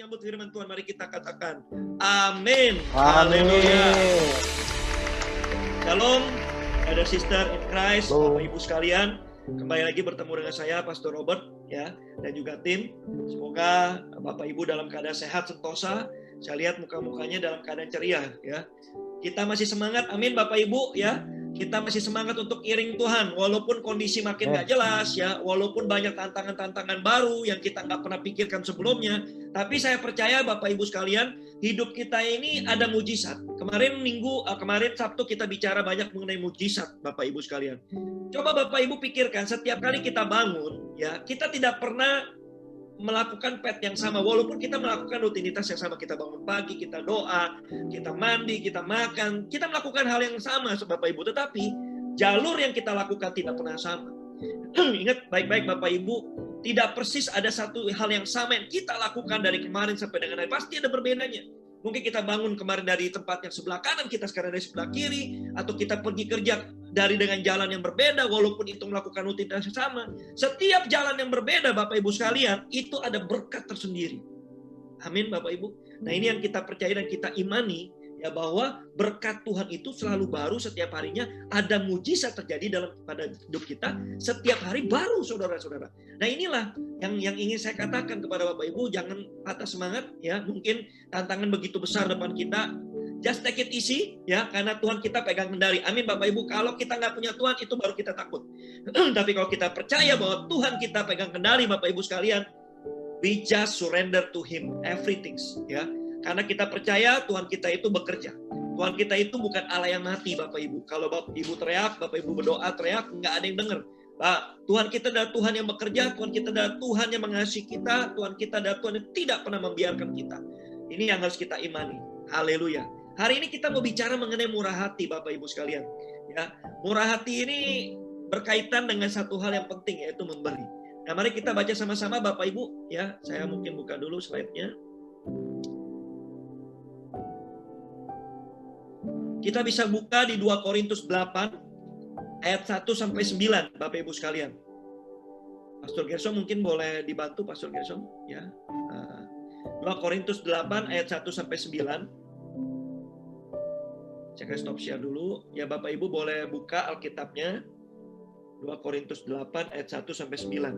menyambut firman Tuhan, mari kita katakan amin. Haleluya. Shalom, ada sister in Christ, Bapak Ibu sekalian. Kembali lagi bertemu dengan saya, Pastor Robert, ya, dan juga tim. Semoga Bapak Ibu dalam keadaan sehat sentosa. Saya lihat muka-mukanya dalam keadaan ceria, ya. Kita masih semangat, amin Bapak Ibu, ya. Kita masih semangat untuk iring Tuhan, walaupun kondisi makin gak jelas, ya, walaupun banyak tantangan-tantangan baru yang kita nggak pernah pikirkan sebelumnya. Tapi saya percaya Bapak Ibu sekalian, hidup kita ini ada mujizat. Kemarin Sabtu kita bicara banyak mengenai mujizat, Bapak Ibu sekalian. Coba Bapak Ibu pikirkan, setiap kali kita bangun, ya, kita tidak pernah melakukan yang sama, walaupun kita melakukan rutinitas yang sama. Kita bangun pagi, kita doa, kita mandi, kita makan, kita melakukan hal yang sama, Bapak Ibu. Tetapi jalur yang kita lakukan tidak pernah sama. Ingat baik-baik Bapak Ibu, tidak persis ada satu hal yang sama yang kita lakukan dari kemarin sampai dengan hari. Pasti ada berbedanya. Mungkin kita bangun kemarin dari tempat yang sebelah kanan, kita sekarang dari sebelah kiri, atau kita pergi kerja dengan jalan yang berbeda, walaupun itu melakukan rutinitas yang sama. Setiap jalan yang berbeda, Bapak Ibu sekalian, itu ada berkat tersendiri. Amin, Bapak Ibu. Nah, ini yang kita percaya dan kita imani, ya, bahwa berkat Tuhan itu selalu baru setiap harinya. Ada mujizat terjadi pada hidup kita setiap hari baru, saudara-saudara. Nah, inilah yang ingin saya katakan kepada Bapak Ibu, jangan patah semangat, ya. Mungkin tantangan begitu besar depan kita, just take it easy, ya, karena Tuhan kita pegang kendali. Amin Bapak Ibu. Kalau kita nggak punya Tuhan, itu baru kita takut. Tapi kalau kita percaya bahwa Tuhan kita pegang kendali, Bapak Ibu sekalian, we just surrender to Him everything, ya. Karena kita percaya Tuhan kita itu bekerja. Tuhan kita itu bukan Allah yang mati, Bapak Ibu. Kalau Bapak Ibu teriak, Bapak Ibu berdoa teriak, nggak ada yang dengar. Tuhan kita adalah Tuhan yang bekerja, Tuhan kita adalah Tuhan yang mengasihi kita, Tuhan kita adalah Tuhan yang tidak pernah membiarkan kita. Ini yang harus kita imani. Haleluya. Hari ini kita mau bicara mengenai murah hati, Bapak Ibu sekalian. Ya, murah hati ini berkaitan dengan satu hal yang penting, yaitu memberi. Nah, mari kita baca sama-sama, Bapak Ibu. Ya, saya mungkin buka dulu slide-nya. Kita bisa buka di 2 Korintus 8 ayat 1 sampai 9, Bapak Ibu sekalian. Pastor Gerson mungkin boleh dibantu, Pastor Gerson, ya. 2 Korintus 8 ayat 1 sampai 9. Saya akan stop share dulu. Ya, Bapak Ibu boleh buka Alkitabnya. 2 Korintus 8 ayat 1 sampai 9.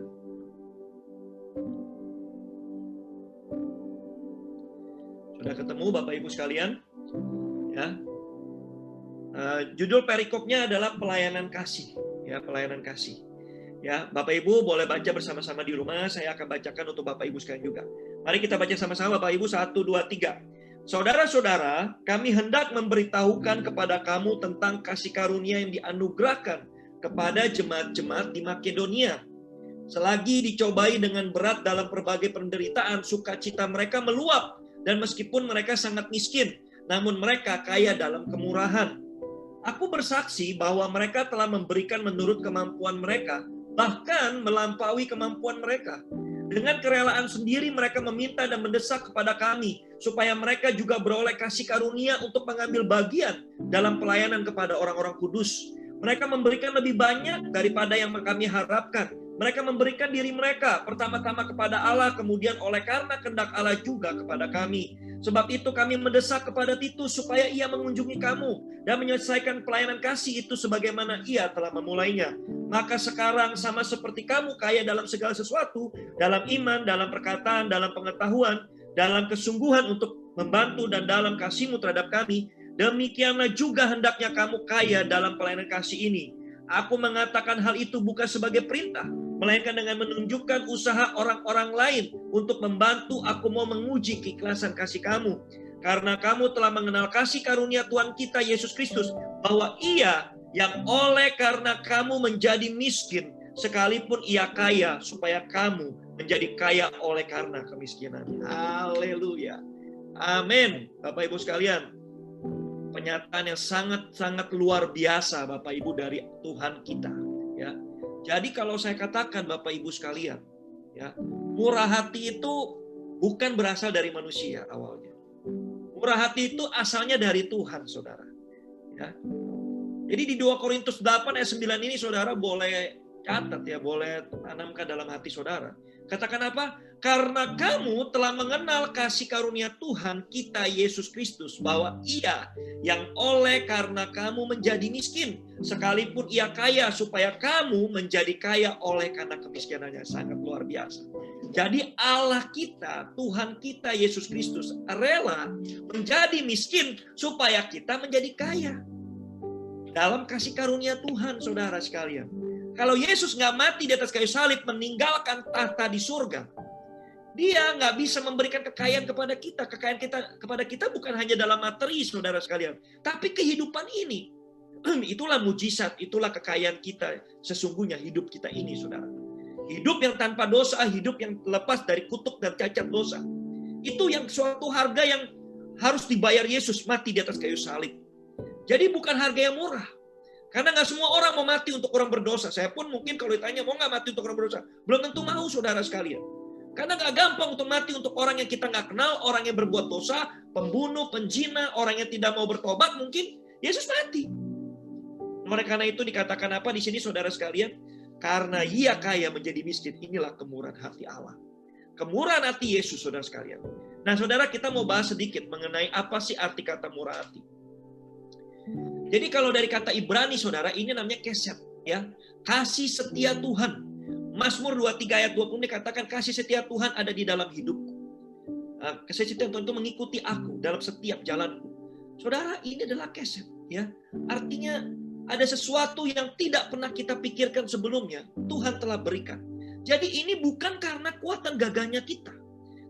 Sudah ketemu Bapak Ibu sekalian? Ya. Judul perikopnya adalah pelayanan kasih, ya, pelayanan kasih. Ya, Bapak Ibu boleh baca bersama-sama di rumah. Saya akan bacakan untuk Bapak Ibu sekalian juga. Mari kita baca sama-sama, Bapak Ibu. 1, 2, 3. Saudara-saudara, kami hendak memberitahukan kepada kamu tentang kasih karunia yang dianugerahkan kepada jemaat-jemaat di Makedonia. Selagi dicobai dengan berat dalam berbagai penderitaan, sukacita mereka meluap, dan meskipun mereka sangat miskin, namun mereka kaya dalam kemurahan. Aku bersaksi bahwa mereka telah memberikan menurut kemampuan mereka, bahkan melampaui kemampuan mereka. Dengan kerelaan sendiri mereka meminta dan mendesak kepada kami, supaya mereka juga beroleh kasih karunia untuk mengambil bagian dalam pelayanan kepada orang-orang kudus. Mereka memberikan lebih banyak daripada yang kami harapkan. Mereka memberikan diri mereka pertama-tama kepada Allah, kemudian oleh karena kehendak Allah juga kepada kami. Sebab itu kami mendesak kepada Titus supaya ia mengunjungi kamu dan menyelesaikan pelayanan kasih itu sebagaimana ia telah memulainya. Maka sekarang sama seperti kamu kaya dalam segala sesuatu, dalam iman, dalam perkataan, dalam pengetahuan, dalam kesungguhan untuk membantu dan dalam kasihmu terhadap kami, demikianlah juga hendaknya kamu kaya dalam pelayanan kasih ini. Aku mengatakan hal itu bukan sebagai perintah, melainkan dengan menunjukkan usaha orang-orang lain untuk membantu. Aku mau menguji keikhlasan kasih kamu, karena kamu telah mengenal kasih karunia Tuhan kita Yesus Kristus, bahwa Ia yang oleh karena kamu menjadi miskin, sekalipun Ia kaya, supaya kamu menjadi kaya oleh karena kemiskinan. Haleluya. Amin. Bapak Ibu sekalian, pernyataan yang sangat-sangat luar biasa, Bapak Ibu, dari Tuhan kita, ya. Jadi kalau saya katakan Bapak Ibu sekalian, ya, murah hati itu bukan berasal dari manusia awalnya. Murah hati itu asalnya dari Tuhan, saudara. Ya. Jadi di 2 Korintus 8 ayat 9 ini saudara boleh catat, ya, boleh tanamkan dalam hati saudara. Katakan apa? Karena kamu telah mengenal kasih karunia Tuhan kita Yesus Kristus, bahwa Ia yang oleh karena kamu menjadi miskin, sekalipun Ia kaya, supaya kamu menjadi kaya oleh karena kemiskinannya. Sangat luar biasa. Jadi Allah kita, Tuhan kita Yesus Kristus rela menjadi miskin supaya kita menjadi kaya. Dalam kasih karunia Tuhan, saudara sekalian. Kalau Yesus nggak mati di atas kayu salib, meninggalkan tahta di surga, Dia nggak bisa memberikan kekayaan kepada kita. Kekayaan kepada kita bukan hanya dalam materi, saudara sekalian, tapi kehidupan ini. Itulah mujizat, itulah kekayaan kita sesungguhnya, hidup kita ini, saudara. Hidup yang tanpa dosa, hidup yang lepas dari kutuk dan cacat dosa. Itu yang suatu harga yang harus dibayar Yesus, mati di atas kayu salib. Jadi bukan harga yang murah. Karena nggak semua orang mau mati untuk orang berdosa. Saya pun mungkin kalau ditanya mau nggak mati untuk orang berdosa, belum tentu mau, saudara sekalian. Karena nggak gampang untuk mati untuk orang yang kita nggak kenal, orang yang berbuat dosa, pembunuh, penjina, orang yang tidak mau bertobat, mungkin Yesus mati. Oleh karena itu dikatakan apa di sini, saudara sekalian? Karena Ia kaya menjadi miskin, inilah kemurahan hati Allah. Kemurahan hati Yesus, saudara sekalian. Nah, saudara, kita mau bahas sedikit mengenai apa sih arti kata murah hati. Jadi kalau dari kata Ibrani, saudara, ini namanya kesed, ya, kasih setia Tuhan. Mazmur 23 ayat 20 dikatakan kasih setia Tuhan ada di dalam hidupku. Kasih setia Tuhan itu mengikuti aku dalam setiap jalanku. Saudara, ini adalah kesed, ya. Artinya ada sesuatu yang tidak pernah kita pikirkan sebelumnya, Tuhan telah berikan. Jadi ini bukan karena kuatan gagahnya kita,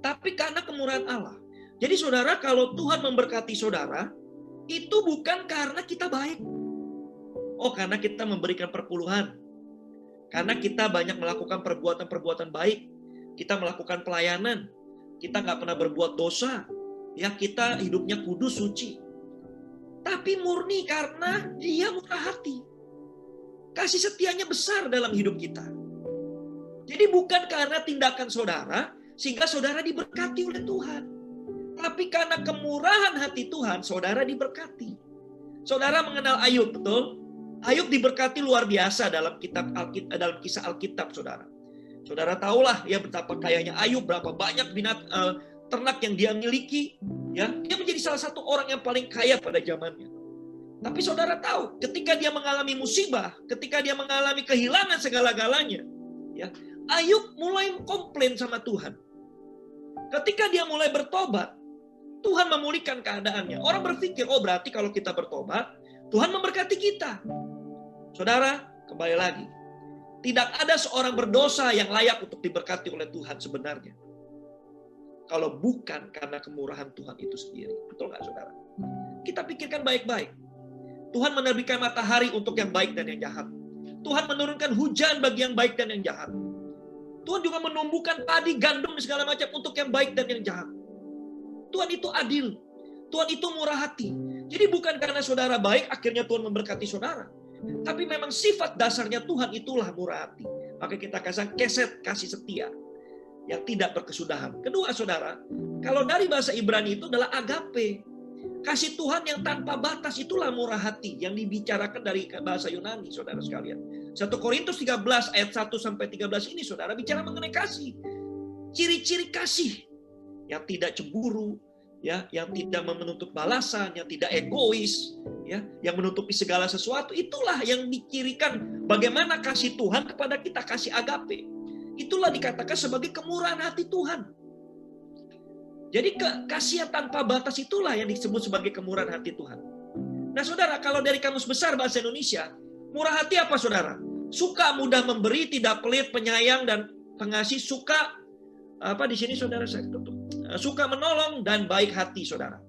tapi karena kemurahan Allah. Jadi saudara, kalau Tuhan memberkati saudara, itu bukan karena kita baik. Oh, karena kita memberikan perpuluhan. Karena kita banyak melakukan perbuatan-perbuatan baik. Kita melakukan pelayanan. Kita nggak pernah berbuat dosa. Ya, kita hidupnya kudus, suci. Tapi murni karena Dia murah hati. Kasih setianya besar dalam hidup kita. Jadi bukan karena tindakan saudara, sehingga saudara diberkati oleh Tuhan. Tapi karena kemurahan hati Tuhan, saudara diberkati. Saudara mengenal Ayub, betul? Ayub diberkati luar biasa dalam dalam kisah Alkitab, saudara. Saudara tahulah ya betapa kayanya Ayub, berapa banyak ternak yang dia miliki. Ya, dia menjadi salah satu orang yang paling kaya pada zamannya. Tapi saudara tahu, ketika dia mengalami musibah, ketika dia mengalami kehilangan segala-galanya, ya, Ayub mulai komplain sama Tuhan. Ketika dia mulai bertobat, Tuhan memulihkan keadaannya. Orang berpikir, oh berarti kalau kita bertobat, Tuhan memberkati kita. Saudara, kembali lagi. Tidak ada seorang berdosa yang layak untuk diberkati oleh Tuhan sebenarnya. Kalau bukan karena kemurahan Tuhan itu sendiri. Betul nggak, saudara? Kita pikirkan baik-baik. Tuhan menerbitkan matahari untuk yang baik dan yang jahat. Tuhan menurunkan hujan bagi yang baik dan yang jahat. Tuhan juga menumbuhkan padi, gandum, segala macam untuk yang baik dan yang jahat. Tuhan itu adil. Tuhan itu murah hati. Jadi bukan karena saudara baik, akhirnya Tuhan memberkati saudara. Tapi memang sifat dasarnya Tuhan itulah murah hati. Maka kita kesed, kasih setia. Yang tidak berkesudahan. Kedua, saudara, kalau dari bahasa Ibrani itu adalah agape. Kasih Tuhan yang tanpa batas itulah murah hati. Yang dibicarakan dari bahasa Yunani, saudara sekalian. 1 Korintus 13 ayat 1-13 ini, saudara, bicara mengenai kasih. Ciri-ciri kasih. Yang tidak cemburu, ya, yang tidak menuntut balasan, yang tidak egois, ya, yang menutupi segala sesuatu, itulah yang dicirikan bagaimana kasih Tuhan kepada kita, kasih agape. Itulah dikatakan sebagai kemurahan hati Tuhan. Jadi kasih tanpa batas itulah yang disebut sebagai kemurahan hati Tuhan. Nah, saudara, kalau dari Kamus Besar Bahasa Indonesia, murah hati apa, saudara? Suka mudah memberi, tidak pelit, penyayang dan pengasih, suka apa di sini, saudara, saya tutup. Suka menolong dan baik hati, saudara.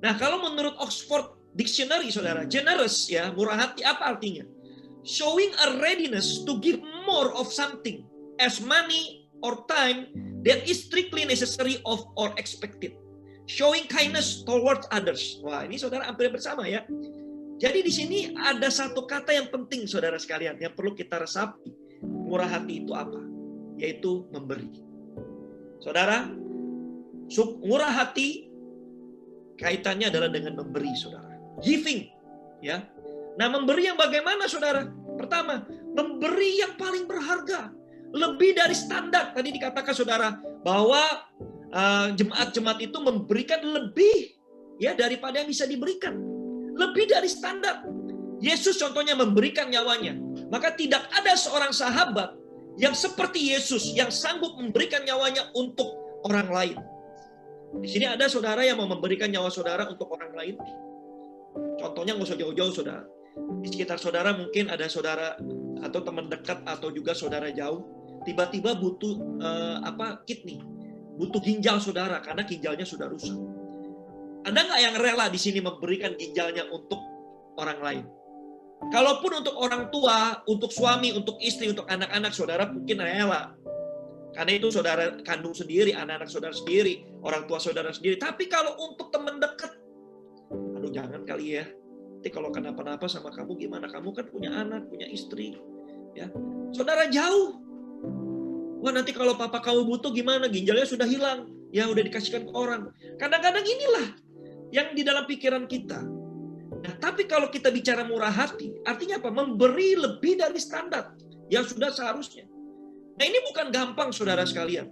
Nah, kalau menurut Oxford Dictionary, saudara, generous, ya, murah hati apa artinya? Showing a readiness to give more of something as money or time that is strictly necessary of or expected. Showing kindness towards others. Wah, ini saudara hampir bersama ya. Jadi di sini ada satu kata yang penting, saudara sekalian, yang perlu kita resapi. Murah hati itu apa? Yaitu memberi. Saudara, murah hati kaitannya adalah dengan memberi, saudara. Giving, ya. Nah, memberi yang bagaimana, saudara? Pertama, memberi yang paling berharga. lebih dari standar. Tadi dikatakan saudara bahwa jemaat-jemaat itu memberikan lebih ya daripada yang bisa diberikan. Lebih dari standar. Yesus contohnya memberikan nyawanya. Maka tidak ada seorang sahabat yang seperti Yesus yang sanggup memberikan nyawanya untuk orang lain. Di sini ada saudara yang mau memberikan nyawa saudara untuk orang lain. Contohnya nggak usah jauh-jauh saudara. Di sekitar saudara mungkin ada saudara atau teman dekat atau juga saudara jauh. Tiba-tiba butuh kidney, butuh ginjal saudara karena ginjalnya sudah rusak. Ada nggak yang rela di sini memberikan ginjalnya untuk orang lain? Kalaupun untuk orang tua, untuk suami, untuk istri, untuk anak-anak, saudara mungkin rela. Karena itu saudara kandung sendiri, anak-anak saudara sendiri, orang tua saudara sendiri. Tapi kalau untuk teman dekat, aduh jangan kali ya. Nanti kalau kenapa-napa sama kamu gimana? Kamu kan punya anak, punya istri. Ya, saudara jauh. Wah nanti kalau papa kamu butuh gimana? Ginjalnya sudah hilang. Ya udah dikasihkan ke orang. Kadang-kadang inilah yang di dalam pikiran kita. Nah, tapi kalau kita bicara murah hati, artinya apa? Memberi lebih dari standar yang sudah seharusnya. Nah, ini bukan gampang, saudara sekalian.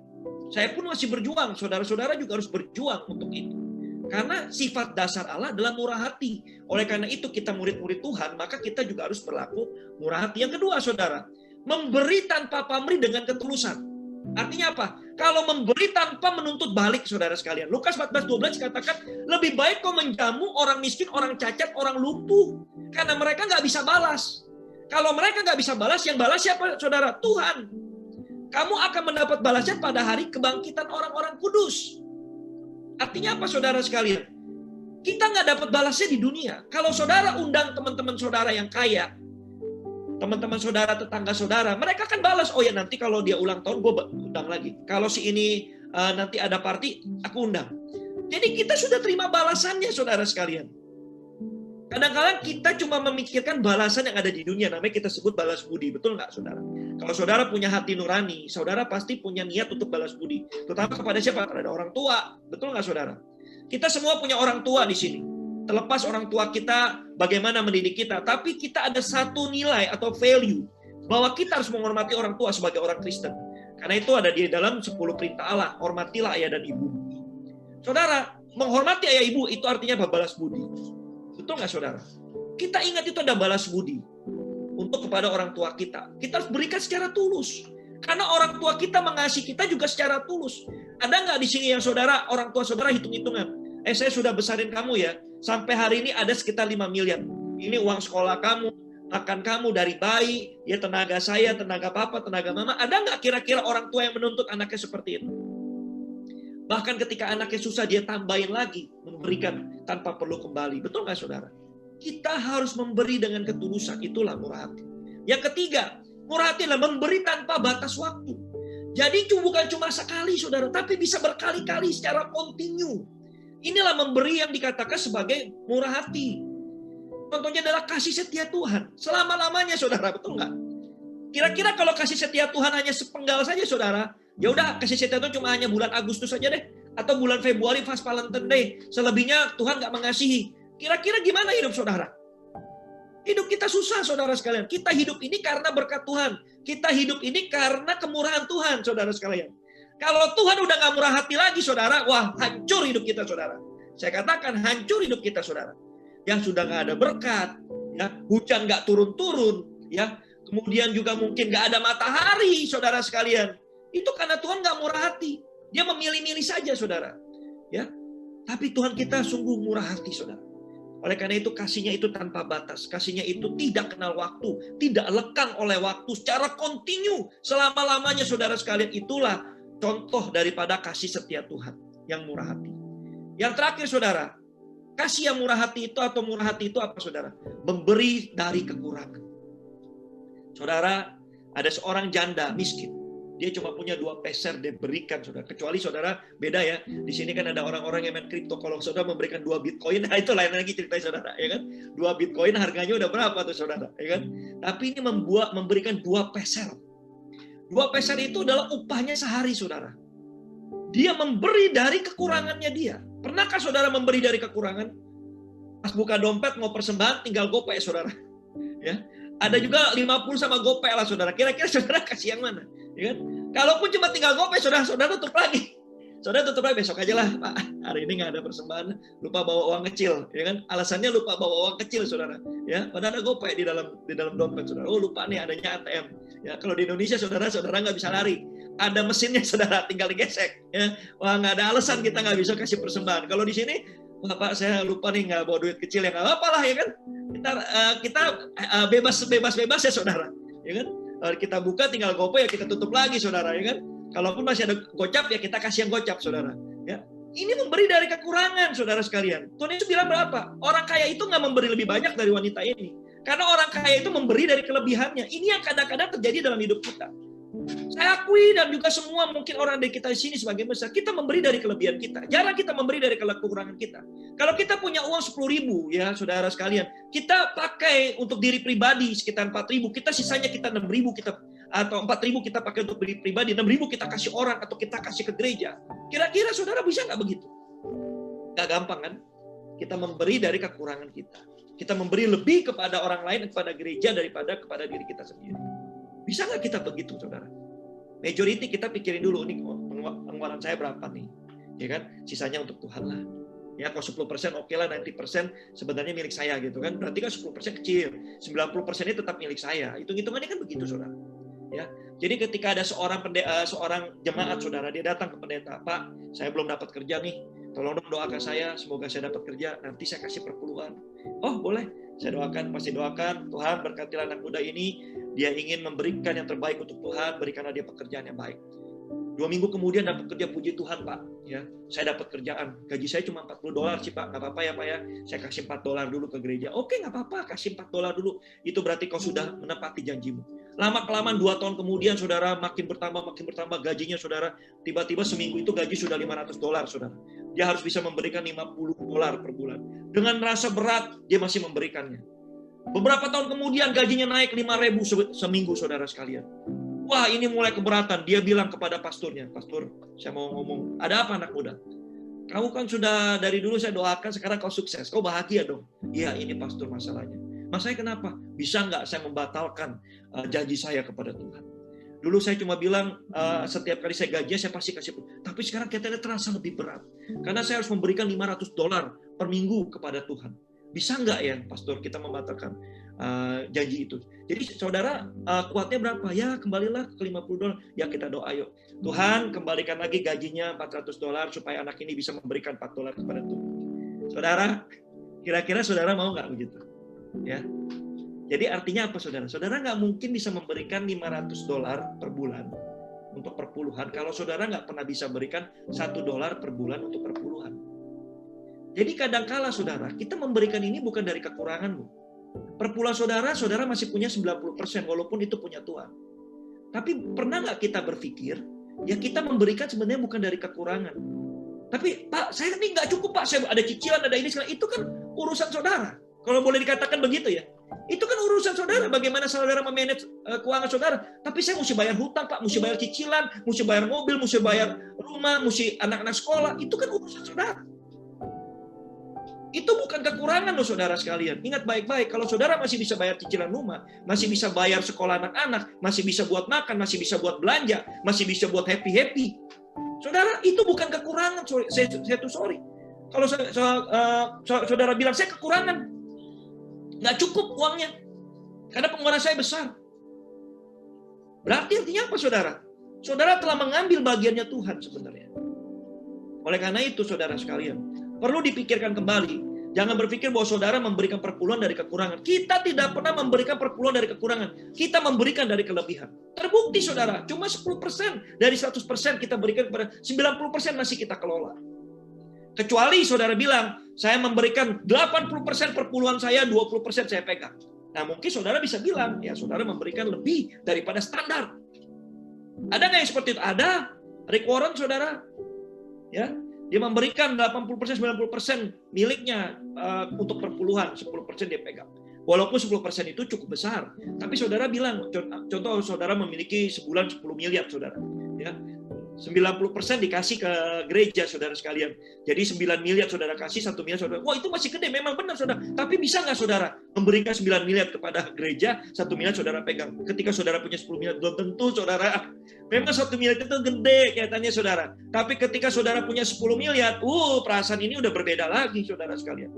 Saya pun masih berjuang, saudara-saudara juga harus berjuang untuk itu. Karena sifat dasar Allah adalah murah hati. Oleh karena itu kita murid-murid Tuhan, maka kita juga harus berlaku murah hati. Yang kedua, saudara, memberi tanpa pamrih dengan ketulusan. Artinya apa? Kalau memberi tanpa menuntut balik, saudara sekalian. Lukas 14:12 katakan, lebih baik kau menjamu orang miskin, orang cacat, orang lumpuh. Karena mereka nggak bisa balas. Kalau mereka nggak bisa balas, yang balas siapa, saudara? Tuhan. Kamu akan mendapat balasnya pada hari kebangkitan orang-orang kudus. Artinya apa, saudara sekalian? Kita nggak dapat balasnya di dunia. Kalau saudara undang teman-teman saudara yang kaya, teman-teman saudara, tetangga saudara, mereka akan balas. Oh ya nanti kalau dia ulang tahun, gue undang lagi. Kalau si ini nanti ada party, aku undang. Jadi kita sudah terima balasannya, saudara sekalian. Kadang-kadang kita cuma memikirkan balasan yang ada di dunia. Namanya kita sebut balas budi. Betul nggak, saudara? Kalau saudara punya hati nurani, saudara pasti punya niat untuk balas budi. Terutama kepada siapa? Kepada orang tua. Betul nggak, saudara? Kita semua punya orang tua di sini. Terlepas orang tua kita bagaimana mendidik kita, tapi kita ada satu nilai atau value bahwa kita harus menghormati orang tua sebagai orang Kristen. Karena itu ada di dalam 10 perintah Allah, hormatilah ayah dan ibu. Saudara, menghormati ayah ibu itu artinya balas budi. Betul nggak, saudara? Kita ingat itu ada balas budi untuk kepada orang tua kita. Kita harus berikan secara tulus. Karena orang tua kita mengasihi kita juga secara tulus. Ada nggak di sini yang saudara, orang tua saudara hitung-hitungan? Saya sudah besarin kamu ya. Sampai hari ini ada sekitar 5 miliar. Ini uang sekolah kamu, makan kamu dari bayi, ya tenaga saya, tenaga papa, tenaga mama. Ada nggak kira-kira orang tua yang menuntut anaknya seperti itu? Bahkan ketika anaknya susah, dia tambahin lagi, memberikan tanpa perlu kembali. Betul nggak, saudara? Kita harus memberi dengan ketulusan. Itulah murah hati. Yang ketiga, murah hati adalah memberi tanpa batas waktu. Jadi bukan cuma sekali, saudara, tapi bisa berkali-kali secara kontinu. Inilah memberi yang dikatakan sebagai murah hati. Contohnya adalah kasih setia Tuhan. Selama-lamanya, saudara, betul nggak? Kira-kira kalau kasih setia Tuhan hanya sepenggal saja, saudara, ya udah kasih setia Tuhan cuma hanya bulan Agustus saja deh. Atau bulan Februari pas Valentine Day. Selebihnya Tuhan nggak mengasihi. Kira-kira gimana hidup saudara? Hidup kita susah, saudara sekalian. Kita hidup ini karena berkat Tuhan. Kita hidup ini karena kemurahan Tuhan, saudara sekalian. Kalau Tuhan udah nggak murah hati lagi, saudara, wah hancur hidup kita, saudara. Saya katakan hancur hidup kita, saudara. Yang sudah nggak ada berkat, ya, hujan nggak turun-turun, ya, kemudian juga mungkin nggak ada matahari, saudara sekalian. Itu karena Tuhan nggak murah hati. Dia memilih-milih saja, saudara. Ya, tapi Tuhan kita sungguh murah hati, saudara. Oleh karena itu kasihnya itu tanpa batas. Kasihnya itu tidak kenal waktu, tidak lekang oleh waktu, secara kontinu selama-lamanya, saudara sekalian. Itulah contoh daripada kasih setia Tuhan yang murah hati. Yang terakhir, saudara, kasih yang murah hati itu atau murah hati itu apa, saudara? Memberi dari kekurangan. Saudara, ada seorang janda miskin. Dia cuma punya 2 peser, dia berikan, saudara. Kecuali saudara, beda ya. Di sini kan ada orang-orang yang main kripto. Kalau saudara memberikan 2 bitcoin, nah itu lain lagi ceritanya, saudara. Ya kan? 2 bitcoin harganya udah berapa tuh, saudara? Ya kan? Tapi ini memberikan 2 peser. 2 peser itu adalah upahnya sehari, saudara. Dia memberi dari kekurangannya dia. Pernahkah saudara memberi dari kekurangan? Pas buka dompet mau persembahan, tinggal gopay, saudara. Ya. Ada juga 50 sama gopay lah, saudara. Kira-kira saudara kasih yang mana? Ya kan? Kalaupun cuma tinggal gopay, saudara tutup lagi. Saudara tutup lagi, besok aja lah, Pak. Hari ini nggak ada persembahan, lupa bawa uang kecil, ya kan? Alasannya lupa bawa uang kecil, saudara. Ya, padahal ada gopay di dalam dompet, saudara. Oh, lupa nih adanya ATM. Ya, kalau di Indonesia, saudara nggak bisa lari. Ada mesinnya, saudara, tinggal digesek. Ya, wah, nggak ada alasan kita nggak bisa kasih persembahan. Kalau di sini, Pak, saya lupa nih nggak bawa duit kecil, ya nggak apa-apa lah, ya kan? Kita bebas ya, saudara. Ya kan? Kita buka tinggal gopay, ya kita tutup lagi, saudara, ya kan? Kalaupun masih ada gocap, ya kita kasih yang gocap, saudara. Ya, ini memberi dari kekurangan, saudara sekalian. Tuhan Yesus bilang berapa? Orang kaya itu nggak memberi lebih banyak dari wanita ini. Karena orang kaya itu memberi dari kelebihannya. Ini yang kadang-kadang terjadi dalam hidup kita. Saya akui dan juga semua mungkin orang dari kita di sini sebagai besar, kita memberi dari kelebihan kita. Jarang kita memberi dari kekurangan kita. Kalau kita punya uang 10.000, ya saudara sekalian, kita pakai untuk diri pribadi sekitar 4.000, kita sisanya kita 6.000 kita atau 4.000 kita pakai untuk diri pribadi, 6.000 kita kasih orang atau kita kasih ke gereja. Kira-kira saudara bisa nggak begitu? Nggak gampang kan? Kita memberi dari kekurangan kita. Kita memberi lebih kepada orang lain, kepada gereja daripada kepada diri kita sendiri. Bisa nggak kita begitu, saudara? Majority kita pikirin dulu, nih pengeluaran saya berapa nih, ya kan? Sisanya untuk Tuhan lah. Ya, kalau 10% oke lah, 90% sebenarnya milik saya gitu kan. Berarti kan 10% kecil, 90% ini tetap milik saya. Hitung-hitungannya kan begitu, saudara. Ya, jadi ketika ada seorang jemaat, saudara, dia datang ke pendeta, Pak, saya belum dapat kerja nih, tolong dong doakan saya, semoga saya dapat kerja, nanti saya kasih perpuluhan. Oh boleh, saya doakan, pasti doakan, Tuhan berkatilah anak muda ini, dia ingin memberikan yang terbaik untuk Tuhan, berikanlah dia pekerjaan yang baik. 2 minggu kemudian dapat kerja, puji Tuhan Pak, ya, saya dapat kerjaan, gaji saya cuma $40 sih Pak, nggak apa-apa ya Pak ya, saya kasih $4 dulu ke gereja. Oke, nggak apa-apa, kasih $4 dulu, itu berarti kau sudah menepati janjimu. Lama-kelamaan 2 tahun kemudian, saudara, makin bertambah gajinya, saudara, tiba-tiba seminggu itu gaji sudah $500, saudara. Dia harus bisa memberikan $50 per bulan. Dengan rasa berat, dia masih memberikannya. Beberapa tahun kemudian gajinya naik 5.000 seminggu, saudara sekalian. Wah, ini mulai keberatan. Dia bilang kepada pastornya, Pastor, saya mau ngomong, ada apa anak muda? Kamu kan sudah dari dulu saya doakan, sekarang kau sukses, kau bahagia dong. Iya, ini pastor masalahnya. Masalahnya kenapa? Bisa nggak saya membatalkan janji saya kepada Tuhan? Dulu saya cuma bilang setiap kali saya gaji saya pasti kasih. Tapi sekarang katanya terasa lebih berat. Karena saya harus memberikan $500 per minggu kepada Tuhan. Bisa nggak ya, Pastor, kita membatalkan janji itu? Jadi saudara, kuatnya berapa? Ya kembalilah ke $50. Ya kita doa yuk. Tuhan kembalikan lagi gajinya $400 supaya anak ini bisa memberikan $4 kepada Tuhan. Saudara, kira-kira saudara mau nggak begitu? Ya. Jadi artinya apa, saudara? Saudara nggak mungkin bisa memberikan $500 per bulan untuk perpuluhan kalau saudara nggak pernah bisa berikan $1 per bulan untuk perpuluhan. Jadi kadangkala saudara, kita memberikan ini bukan dari kekuranganmu. Perpuluhan saudara masih punya 90% walaupun itu punya Tuhan. Tapi pernah nggak kita berpikir, ya kita memberikan sebenarnya bukan dari kekurangan. Tapi Pak, saya ini nggak cukup Pak, saya ada cicilan, ada ini, itu kan urusan saudara. Kalau boleh dikatakan begitu ya. Itu kan urusan saudara, bagaimana saudara memanage keuangan saudara. Tapi saya mesti bayar hutang Pak, mesti bayar cicilan, mesti bayar mobil, mesti bayar rumah, mesti anak-anak sekolah. Itu kan urusan saudara. Itu bukan kekurangan loh saudara sekalian. Ingat baik-baik, kalau saudara masih bisa bayar cicilan rumah, masih bisa bayar sekolah anak-anak, masih bisa buat makan, masih bisa buat belanja, masih bisa buat happy-happy. Saudara, itu bukan kekurangan. Saya tuh sorry. Kalau saudara bilang, saya kekurangan, nggak cukup uangnya, karena pengeluaran saya besar. Berarti artinya apa saudara? Saudara telah mengambil bagiannya Tuhan sebenarnya. Oleh karena itu saudara sekalian, perlu dipikirkan kembali. Jangan berpikir bahwa saudara memberikan perpuluhan dari kekurangan. Kita tidak pernah memberikan perpuluhan dari kekurangan. Kita memberikan dari kelebihan. Terbukti saudara, cuma 10% dari 100% kita berikan kepada 90% masih kita kelola. Kecuali saudara bilang, saya memberikan 80% perpuluhan saya, 20% saya pegang. Nah mungkin saudara bisa bilang, ya saudara memberikan lebih daripada standar. Ada nggak yang seperti itu? Ada. Rick Warren saudara, ya dia memberikan 80%, 90% miliknya untuk perpuluhan, 10% dia pegang. Walaupun 10% itu cukup besar, tapi saudara bilang, contoh saudara memiliki sebulan 10 miliar saudara, ya 90% dikasih ke gereja, saudara sekalian. Jadi 9 miliar saudara kasih, 1 miliar saudara. Wah, itu masih gede, memang benar saudara. Tapi bisa nggak saudara memberikan 9 miliar kepada gereja, 1 miliar saudara pegang. Ketika saudara punya 10 miliar, belum tentu saudara. Memang 1 miliar itu gede kelihatannya saudara. Tapi ketika saudara punya 10 miliar, perasaan ini udah berbeda lagi saudara sekalian.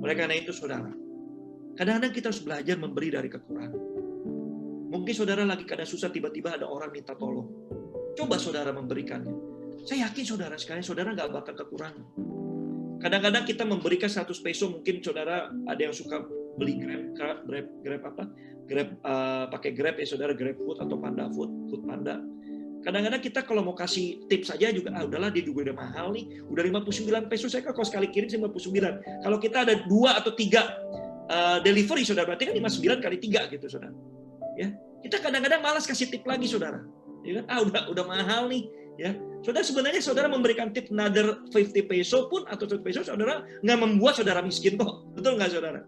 Oleh karena itu saudara, kadang-kadang kita harus belajar memberi dari kekurangan. Mungkin saudara lagi keadaan susah, tiba-tiba ada orang minta tolong. Coba saudara memberikannya. Saya yakin saudara sekalian, saudara nggak bakal kekurangan. Kadang-kadang kita memberikan 100 peso, mungkin saudara ada yang suka beli Grab pakai Grab ya saudara, Grab Food atau Panda Food Panda. Kadang-kadang kita kalau mau kasih tips saja juga, udahlah dia juga udah mahal nih, udah 59 peso, saya kalau sekali kirim 59. Kalau kita ada 2 atau 3 delivery saudara, berarti kan 59 kali 3 gitu saudara. Ya, kita kadang-kadang malas kasih tip lagi saudara. Ya kan? Udah mahal nih, ya. Saudara sebenarnya saudara memberikan tip another 50 peso pun atau 100 peso, saudara nggak membuat saudara miskin kok, betul nggak saudara?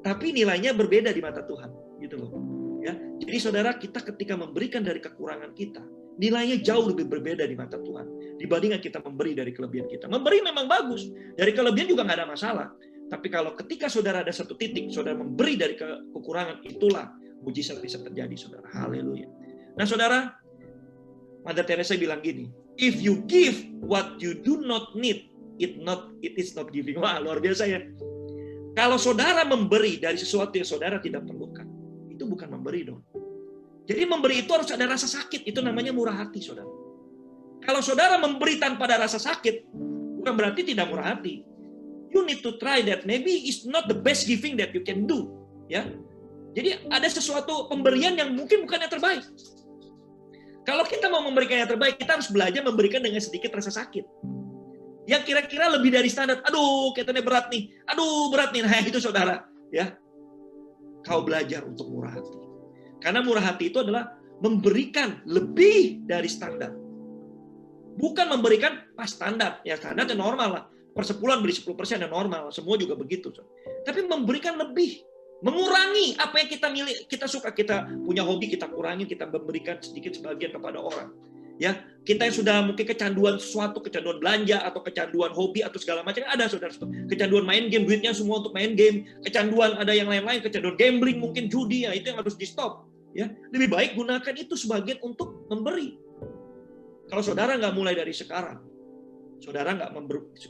Tapi nilainya berbeda di mata Tuhan, gitu loh. Ya, jadi saudara kita ketika memberikan dari kekurangan kita, nilainya jauh lebih berbeda di mata Tuhan dibandingkan kita memberi dari kelebihan kita. Memberi memang bagus, dari kelebihan juga nggak ada masalah. Tapi kalau ketika saudara ada satu titik, saudara memberi dari kekurangan, itulah mujizat bisa terjadi, saudara. Haleluya. Nah, saudara, Mother Teresa bilang gini, if you give what you do not need, it is not giving. Wah, luar biasa ya. Kalau saudara memberi dari sesuatu yang saudara tidak perlukan, itu bukan memberi dong. Jadi memberi itu harus ada rasa sakit, itu namanya murah hati, saudara. Kalau saudara memberi tanpa ada rasa sakit, bukan berarti tidak murah hati. You need to try that. Maybe it's not the best giving that you can do. Ya, jadi ada sesuatu pemberian yang mungkin bukan yang terbaik. Kalau kita mau memberikan yang terbaik, kita harus belajar memberikan dengan sedikit rasa sakit. Yang kira-kira lebih dari standar. Aduh, kelihatannya berat nih. Aduh, berat nih. Nah, itu saudara. Ya, kau belajar untuk murah hati. Karena murah hati itu adalah memberikan lebih dari standar. Bukan memberikan pas standar. Ya, standar yang normal lah. Per sebulan beli 10% yang normal. Semua juga begitu. Tapi memberikan lebih. Mengurangi apa yang kita miliki, kita suka, kita punya hobi, kita kurangi, kita memberikan sedikit sebagian kepada orang. Ya, kita yang sudah mungkin kecanduan sesuatu, kecanduan belanja atau kecanduan hobi atau segala macam ada saudara. Kecanduan main game, duitnya semua untuk main game. Kecanduan ada yang lain-lain, kecanduan gambling, mungkin judi, ya itu yang harus di stop. Ya, lebih baik gunakan itu sebagian untuk memberi. Kalau saudara nggak mulai dari sekarang, saudara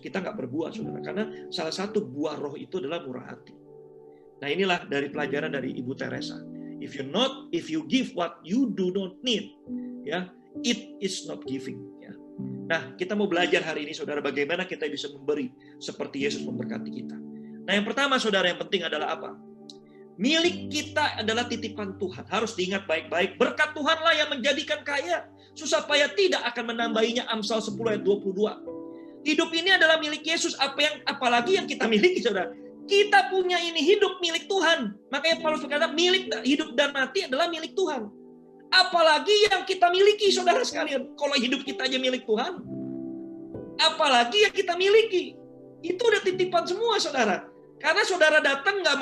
kita nggak berbuah, saudara. Karena salah satu buah roh itu adalah murah hati. Nah, inilah dari pelajaran dari Ibu Teresa. If you give what you do not need, ya, it is not giving. Ya. Nah, kita mau belajar hari ini, saudara, bagaimana kita bisa memberi seperti Yesus memberkati kita. Nah, yang pertama, saudara, yang penting adalah apa? Milik kita adalah titipan Tuhan. Harus diingat baik-baik. Berkat Tuhanlah yang menjadikan kaya, susah payah tidak akan menambahinya. Amsal 10 ayat 22. Hidup ini adalah milik Yesus. Apalagi yang kita miliki, saudara. Kita punya ini hidup milik Tuhan. Makanya Paulus berkata, hidup dan mati adalah milik Tuhan. Apalagi yang kita miliki, saudara sekalian. Kalau hidup kita aja milik Tuhan, apalagi yang kita miliki. Itu udah titipan semua, saudara. Karena saudara datang nggak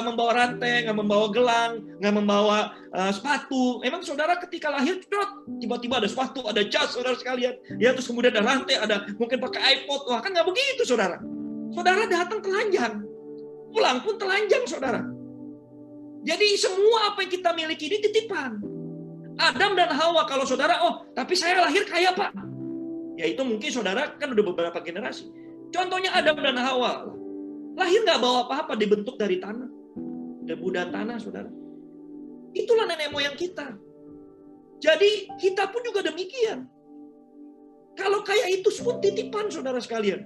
membawa rantai, nggak membawa gelang, nggak membawa sepatu. Emang saudara ketika lahir, tiba-tiba ada sepatu, ada jas, saudara sekalian. Ya, terus kemudian ada rantai, ada mungkin pakai iPod. Wah, kan nggak begitu, saudara. Saudara datang telanjang, pulang pun telanjang, saudara. Jadi semua apa yang kita miliki ini titipan. Adam dan Hawa, kalau saudara, tapi saya lahir kaya, Pak. Ya itu mungkin saudara kan udah beberapa generasi. Contohnya Adam dan Hawa. Lahir nggak bawa apa-apa, dibentuk dari tanah. Debu dan tanah, saudara. Itulah nenek moyang kita. Jadi kita pun juga demikian. Kalau kaya itu pun titipan, saudara sekalian.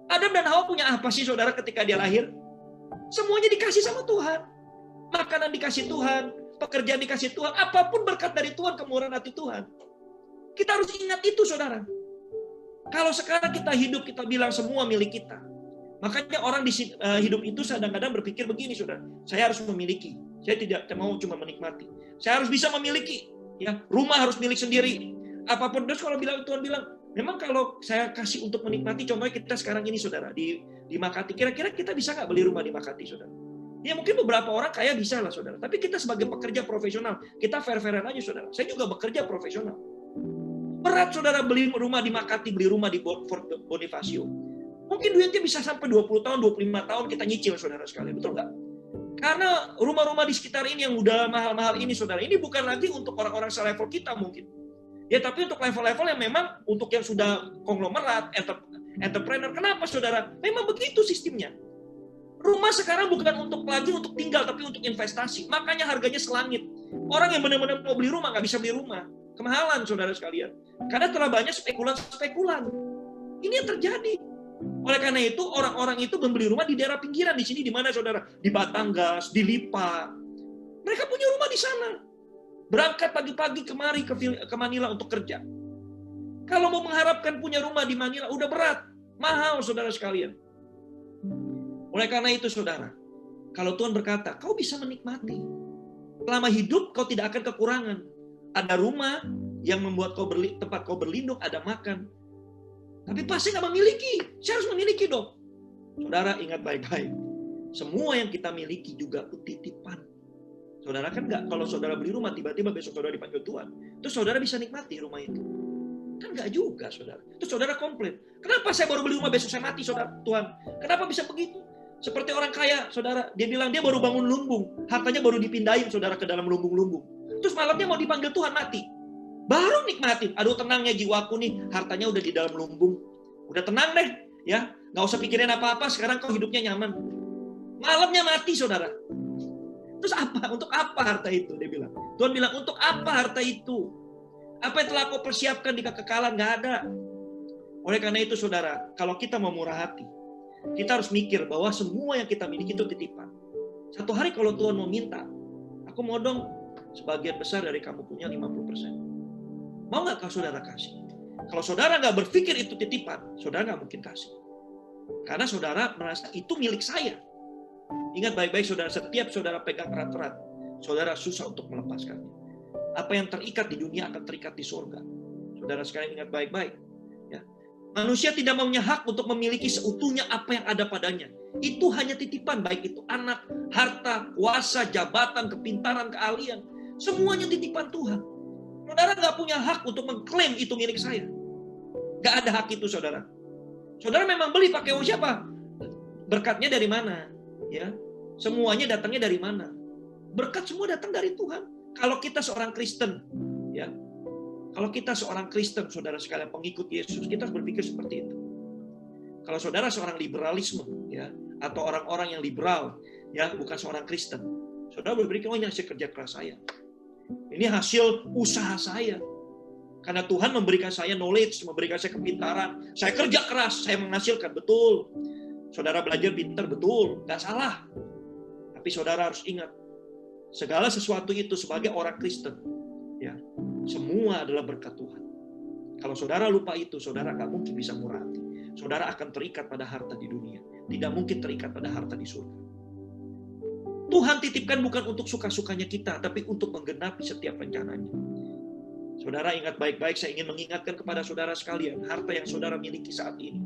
Adam dan Hawa punya apa sih, saudara, ketika dia lahir? Semuanya dikasih sama Tuhan. Makanan dikasih Tuhan, pekerjaan dikasih Tuhan, apapun berkat dari Tuhan, kemurahan hati Tuhan. Kita harus ingat itu, saudara. Kalau sekarang kita hidup, kita bilang semua milik kita. Makanya orang di hidup itu kadang-kadang berpikir begini, saudara. Saya harus memiliki. Saya tidak mau cuma menikmati. Saya harus bisa memiliki. Ya, rumah harus milik sendiri. Apapun. Terus kalau Tuhan bilang, memang kalau saya kasih untuk menikmati, contohnya kita sekarang ini, saudara, di Makati. Kira-kira kita bisa nggak beli rumah di Makati, saudara? Ya mungkin beberapa orang kaya bisa lah, saudara. Tapi kita sebagai pekerja profesional, kita fair-fairan aja, saudara. Saya juga bekerja profesional. Berat saudara beli rumah di Makati, beli rumah di Fort Bonifacio. Mungkin duitnya bisa sampai 20 tahun, 25 tahun kita nyicil saudara sekalian. Betul nggak? Karena rumah-rumah di sekitar ini yang udah mahal-mahal ini saudara, ini bukan lagi untuk orang-orang selevel kita mungkin. Ya tapi untuk level-level yang memang untuk yang sudah konglomerat, entrepreneur. Kenapa saudara? Memang begitu sistemnya. Rumah sekarang bukan lagi untuk tinggal, tapi untuk investasi. Makanya harganya selangit. Orang yang benar-benar mau beli rumah nggak bisa beli rumah. Kemahalan saudara sekalian. Karena telah banyak spekulan-spekulan. Ini yang terjadi. Oleh karena itu, orang-orang itu membeli rumah di daerah pinggiran. Di sini di mana saudara? Di Batangas, di Lipa. Mereka punya rumah di sana. Berangkat pagi-pagi kemari ke Manila untuk kerja. Kalau mau mengharapkan punya rumah di Manila, udah berat. Mahal saudara sekalian. Oleh karena itu saudara, kalau Tuhan berkata, kau bisa menikmati. Selama hidup kau tidak akan kekurangan. Ada rumah yang membuat tempat kau berlindung, ada makan. Tapi pasti nggak memiliki. Saya harus memiliki dong. Saudara ingat baik-baik. Semua yang kita miliki juga titipan. Saudara kan nggak, kalau saudara beli rumah, tiba-tiba besok saudara dipanggil Tuhan. Terus saudara bisa nikmati rumah itu. Kan nggak juga saudara. Terus saudara komplain. Kenapa saya baru beli rumah, besok saya mati saudara Tuhan? Kenapa bisa begitu? Seperti orang kaya saudara. Dia bilang dia baru bangun lumbung. Hartanya baru dipindahin saudara ke dalam lumbung-lumbung. Terus malamnya mau dipanggil Tuhan mati. Baru nikmatin, aduh tenangnya jiwaku nih, hartanya udah di dalam lumbung. Udah tenang deh, ya. Nggak usah pikirin apa-apa, sekarang kau hidupnya nyaman. Malamnya mati, saudara. Terus apa? Untuk apa harta itu? Dia bilang. Tuhan bilang, untuk apa harta itu? Apa yang telah kau persiapkan di kekekalan? Nggak ada. Oleh karena itu, saudara, kalau kita mau murah hati, kita harus mikir bahwa semua yang kita miliki itu titipan. Satu hari kalau Tuhan mau minta, aku mau dong sebagian besar dari kamu punya 50%. Mau nggak kalau saudara kasih? Kalau saudara nggak berpikir itu titipan, saudara nggak mungkin kasih. Karena saudara merasa itu milik saya. Ingat baik-baik saudara, setiap saudara pegang erat-erat, saudara susah untuk melepaskannya. Apa yang terikat di dunia akan terikat di surga. Saudara sekalian ingat baik-baik. Ya. Manusia tidak punya hak untuk memiliki seutuhnya apa yang ada padanya. Itu hanya titipan, baik itu anak, harta, kuasa, jabatan, kepintaran, keahlian. Semuanya titipan Tuhan. Saudara nggak punya hak untuk mengklaim itu milik saya. Nggak ada hak itu, saudara. Saudara memang beli pakai uang siapa? Berkatnya dari mana? Ya, semuanya datangnya dari mana? Berkat semua datang dari Tuhan. Kalau kita seorang Kristen, ya, kalau kita seorang Kristen, saudara sekalian pengikut Yesus, kita harus berpikir seperti itu. Kalau saudara seorang liberalisme, ya, atau orang-orang yang liberal, ya, bukan seorang Kristen, saudara berpikir, oh ini hasil kerja keras saya. Ini hasil usaha saya. Karena Tuhan memberikan saya knowledge, memberikan saya kepintaran. Saya kerja keras, saya menghasilkan, betul. Saudara belajar pintar, betul. Nggak salah. Tapi saudara harus ingat, segala sesuatu itu sebagai orang Kristen, ya, semua adalah berkat Tuhan. Kalau saudara lupa itu, saudara nggak mungkin bisa murah hati. Saudara akan terikat pada harta di dunia. Tidak mungkin terikat pada harta di surga. Tuhan titipkan bukan untuk suka-sukanya kita, tapi untuk menggenapi setiap rencananya. Saudara ingat baik-baik, saya ingin mengingatkan kepada saudara sekalian, harta yang saudara miliki saat ini,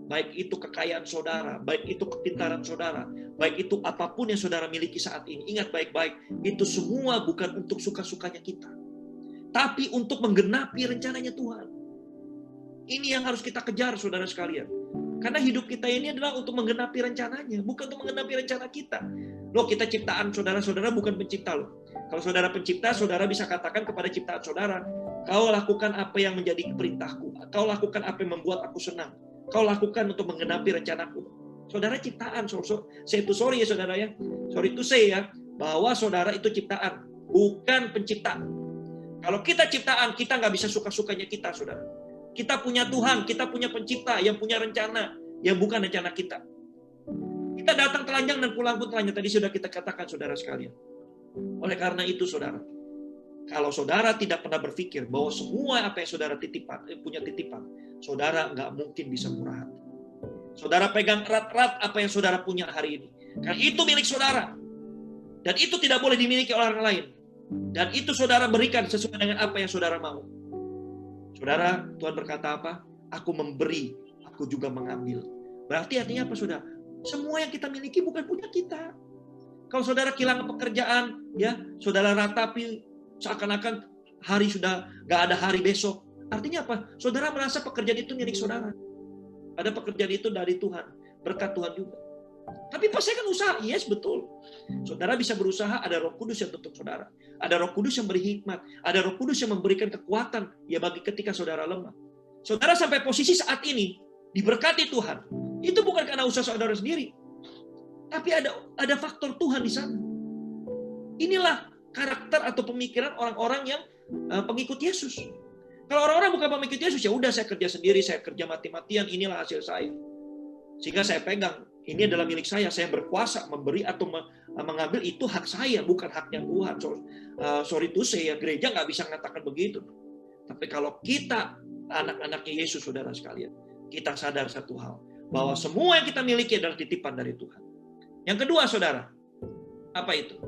baik itu kekayaan saudara, baik itu kepintaran saudara, baik itu apapun yang saudara miliki saat ini, ingat baik-baik, itu semua bukan untuk suka-sukanya kita, tapi untuk menggenapi rencananya Tuhan. Ini yang harus kita kejar, saudara sekalian. Karena hidup kita ini adalah untuk menggenapi rencananya, bukan untuk menggenapi rencana kita. Loh, kita ciptaan, saudara-saudara bukan pencipta loh. Kalau saudara pencipta, saudara bisa katakan kepada ciptaan saudara, kau lakukan apa yang menjadi perintahku, kau lakukan apa yang membuat aku senang, kau lakukan untuk menggenapi rencanaku. Saudara ciptaan, saya itu sorry ya saudara ya, sorry to say ya, bahwa saudara itu ciptaan, bukan pencipta. Kalau kita ciptaan, kita nggak bisa suka-sukanya kita, saudara. Kita punya Tuhan, kita punya pencipta yang punya rencana, yang bukan rencana kita. Kita datang telanjang dan pulang pun telanjang. Tadi sudah kita katakan, saudara sekalian. Oleh karena itu, saudara, kalau saudara tidak pernah berpikir bahwa semua apa yang saudara punya titipan, saudara nggak mungkin bisa murah hati. Saudara pegang erat-erat apa yang saudara punya hari ini. Karena itu milik saudara. Dan itu tidak boleh dimiliki oleh orang lain. Dan itu saudara berikan sesuai dengan apa yang saudara mau. Saudara, Tuhan berkata apa? Aku memberi, aku juga mengambil. Berarti artinya apa, saudara? Semua yang kita miliki bukan punya kita. Kalau saudara kehilangan pekerjaan, ya, saudara ratapi seakan-akan hari sudah gak ada hari besok. Artinya apa? Saudara merasa pekerjaan itu milik saudara. Ada pekerjaan itu dari Tuhan, berkat Tuhan juga. Tapi pas saya kan usaha, yes betul. Saudara bisa berusaha, ada Roh Kudus yang tuntun saudara. Ada Roh Kudus yang beri hikmat, ada Roh Kudus yang memberikan kekuatan ya bagi ketika saudara lemah. Saudara sampai posisi saat ini diberkati Tuhan. Itu bukan karena usaha saudara sendiri. Tapi ada faktor Tuhan di sana. Inilah karakter atau pemikiran orang-orang yang pengikut Yesus. Kalau orang-orang bukan pengikut Yesus, ya udah saya kerja sendiri, saya kerja mati-matian, inilah hasil saya. Sehingga saya pegang, ini adalah milik saya berkuasa memberi atau mengambil, itu hak saya, bukan haknya Tuhan. Sorry to say, ya gereja nggak bisa mengatakan begitu. Tapi kalau kita anak-anaknya Yesus, saudara sekalian, kita sadar satu hal, bahwa semua yang kita miliki adalah titipan dari Tuhan. Yang kedua, saudara, apa itu?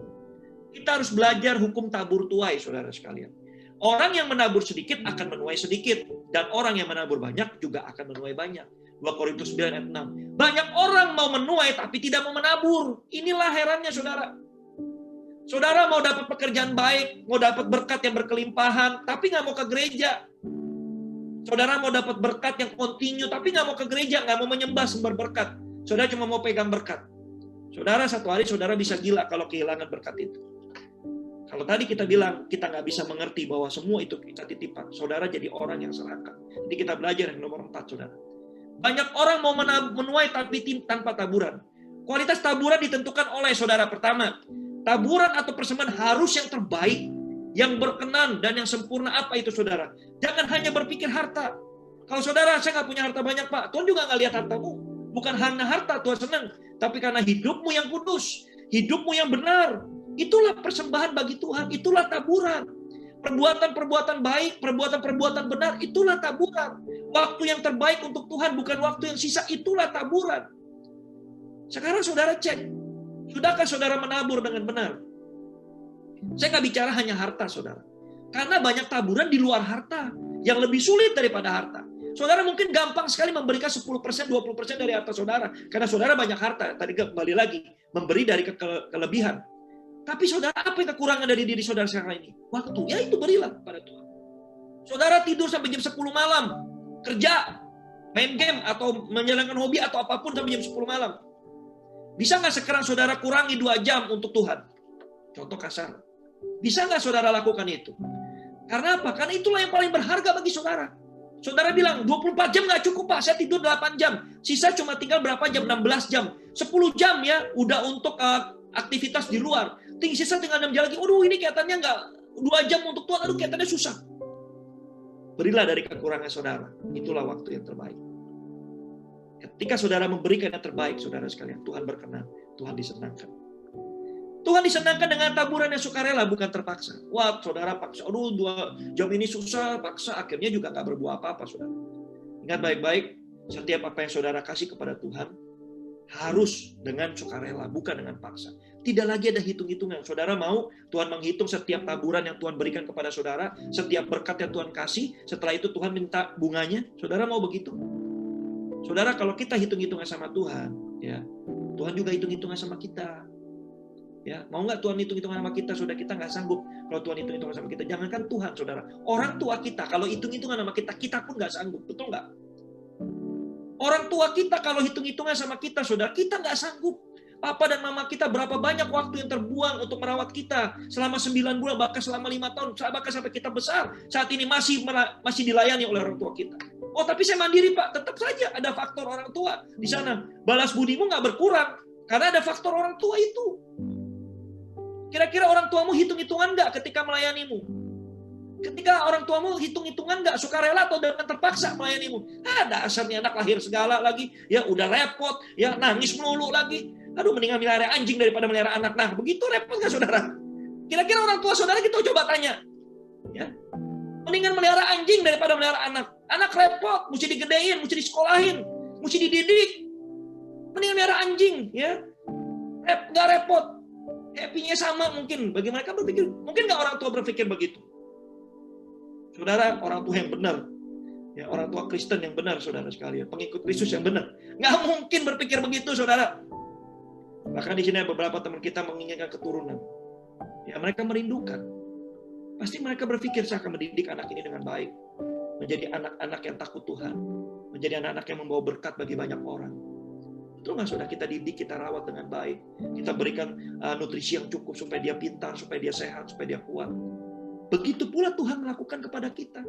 Kita harus belajar hukum tabur tuai, saudara sekalian. Orang yang menabur sedikit akan menuai sedikit, dan orang yang menabur banyak juga akan menuai banyak. 2 Korintus 9 ayat 6. Banyak orang mau menuai tapi tidak mau menabur. Inilah herannya, saudara. Saudara mau dapat pekerjaan baik, mau dapat berkat yang berkelimpahan, tapi nggak mau ke gereja. Saudara mau dapat berkat yang kontinu, tapi nggak mau ke gereja, nggak mau menyembah sumber berkat. Saudara cuma mau pegang berkat. Saudara, satu hari saudara bisa gila kalau kehilangan berkat itu. Kalau tadi kita bilang, kita nggak bisa mengerti bahwa semua itu kita titipan. Saudara jadi orang yang serakah. Jadi kita belajar yang nomor 4, saudara. Banyak orang mau menuai tapi tanpa taburan. Kualitas taburan ditentukan oleh saudara. Pertama, taburan atau persembahan harus yang terbaik, yang berkenan dan yang sempurna. Apa itu, saudara? Jangan hanya berpikir harta. Kalau saudara, saya nggak punya harta banyak, Pak. Tuhan juga nggak lihat hartamu. Bukan hanya harta Tuhan senang, tapi karena hidupmu yang kudus, hidupmu yang benar. Itulah persembahan bagi Tuhan. Itulah taburan. Perbuatan-perbuatan baik, perbuatan-perbuatan benar, itulah taburan. Waktu yang terbaik untuk Tuhan, bukan waktu yang sisa, itulah taburan. Sekarang saudara cek, sudahkah saudara menabur dengan benar? Saya nggak bicara hanya harta, saudara. Karena banyak taburan di luar harta, yang lebih sulit daripada harta. Saudara mungkin gampang sekali memberikan 10%, 20% dari harta saudara. Karena saudara banyak harta, tadi kembali lagi, memberi dari kelebihan. Tapi saudara, apa yang kekurangan dari diri saudara sekarang ini? Waktu. Ya itu berilah kepada Tuhan. Saudara tidur sampai jam 10 malam. Kerja, main game, atau menjalankan hobi, atau apapun sampai jam 10 malam. Bisa nggak sekarang saudara kurangi 2 jam untuk Tuhan? Contoh kasar. Bisa nggak saudara lakukan itu? Karena apa? Karena itulah yang paling berharga bagi saudara. Saudara bilang, 24 jam nggak cukup, Pak. Saya tidur 8 jam. Sisa cuma tinggal berapa jam? 16 jam. 10 jam ya, udah untuk aktivitas di luar. Sisa tinggal 6 jam lagi. Aduh, ini kelihatannya nggak 2 jam untuk Tuhan. Aduh, kelihatannya susah. Berilah dari kekurangan saudara. Itulah waktu yang terbaik. Ketika saudara memberikan yang terbaik, saudara sekalian, Tuhan berkenan. Tuhan disenangkan. Tuhan disenangkan dengan taburan yang sukarela, bukan terpaksa. Wah, saudara paksa. Aduh, 2 jam ini susah, paksa. Akhirnya juga nggak berbuah apa-apa, saudara. Ingat baik-baik, setiap apa yang saudara kasih kepada Tuhan, harus dengan sukarela, bukan dengan paksa. Tidak lagi ada hitung-hitungan. Saudara mau Tuhan menghitung setiap taburan yang Tuhan berikan kepada saudara, setiap berkat yang Tuhan kasih, setelah itu Tuhan minta bunganya? Saudara mau begitu? Saudara, kalau kita hitung-hitungan sama Tuhan, ya, Tuhan juga hitung-hitungan sama kita. Ya, mau nggak Tuhan hitung-hitungan sama kita? Saudara, kita nggak sanggup kalau Tuhan hitung-hitungan sama kita. Jangankan Tuhan, saudara. Orang tua kita, kalau hitung-hitungan sama kita, kita pun nggak sanggup. Betul nggak? Orang tua kita kalau hitung-hitungan sama kita, saudara, kita nggak sanggup. Papa dan mama kita berapa banyak waktu yang terbuang untuk merawat kita selama 9 bulan, bahkan selama 5 tahun, bahkan sampai kita besar. Saat ini masih dilayani oleh orang tua kita. Oh, tapi saya mandiri, Pak. Tetap saja ada faktor orang tua di sana. Balas budimu nggak berkurang karena ada faktor orang tua itu. Kira-kira orang tuamu hitung-hitungan nggak ketika melayanimu? Ketika orang tuamu hitung-hitungan nggak, sukarela atau dengan terpaksa melayanimu? Dasarnya anak lahir segala lagi, ya udah repot, ya nangis melulu lagi. Aduh, mendingan melihara anjing daripada melihara anak. Nah, begitu repot nggak, saudara? Kira-kira orang tua saudara kita coba tanya, ya, mendingan melihara anjing daripada melihara anak. Anak repot, mesti digedein, mesti disekolahin, mesti dididik. Mendingan melihara anjing, ya, nggak repot. Happy-nya sama mungkin. Bagi mereka berpikir, mungkin nggak orang tua berpikir begitu. Saudara, orang tua yang benar, ya, orang tua Kristen yang benar, saudara sekalian, pengikut Kristus yang benar, nggak mungkin berpikir begitu, saudara. Bahkan di sini ada beberapa teman kita menginginkan keturunan. Ya, mereka merindukan. Pasti mereka berpikir, saya akan mendidik anak ini dengan baik, menjadi anak-anak yang takut Tuhan, menjadi anak-anak yang membawa berkat bagi banyak orang. Betul nggak saudara? Kita didik, kita rawat dengan baik, kita berikan nutrisi yang cukup supaya dia pintar, supaya dia sehat, supaya dia kuat. Begitu pula Tuhan melakukan kepada kita.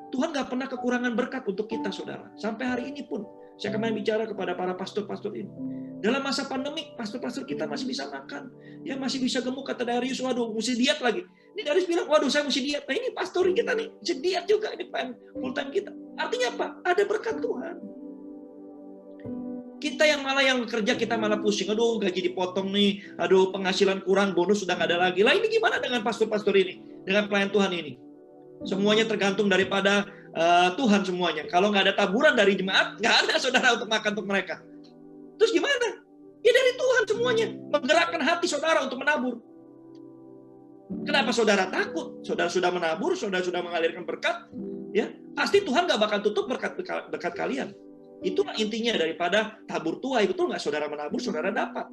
Tuhan nggak pernah kekurangan berkat untuk kita, saudara. Sampai hari ini pun, saya kemarin bicara kepada para pastor-pastor ini. Dalam masa pandemik, pastor-pastor kita masih bisa makan. Ya masih bisa gemuk, kata Darius, waduh, mesti diet lagi. Ini Darius bilang, waduh, saya mesti diet. Nah ini pastor kita nih, mesti diet juga. Ini full time kita. Artinya apa? Ada berkat Tuhan. Kita yang kerja, kita malah pusing. Aduh, gaji dipotong nih. Aduh, penghasilan kurang, bonus sudah nggak ada lagi. Lah ini gimana dengan pastor-pastor ini? Dengan pelayan Tuhan ini? Semuanya tergantung daripada Tuhan semuanya. Kalau nggak ada taburan dari jemaat, nggak ada saudara untuk makan untuk mereka. Terus gimana? Ya dari Tuhan semuanya. Menggerakkan hati saudara untuk menabur. Kenapa saudara takut? Saudara sudah menabur, saudara sudah mengalirkan berkat. Ya, pasti Tuhan nggak bakal tutup berkat kalian. Itulah intinya daripada tabur tuai. Betul nggak? Saudara menabur, saudara dapat.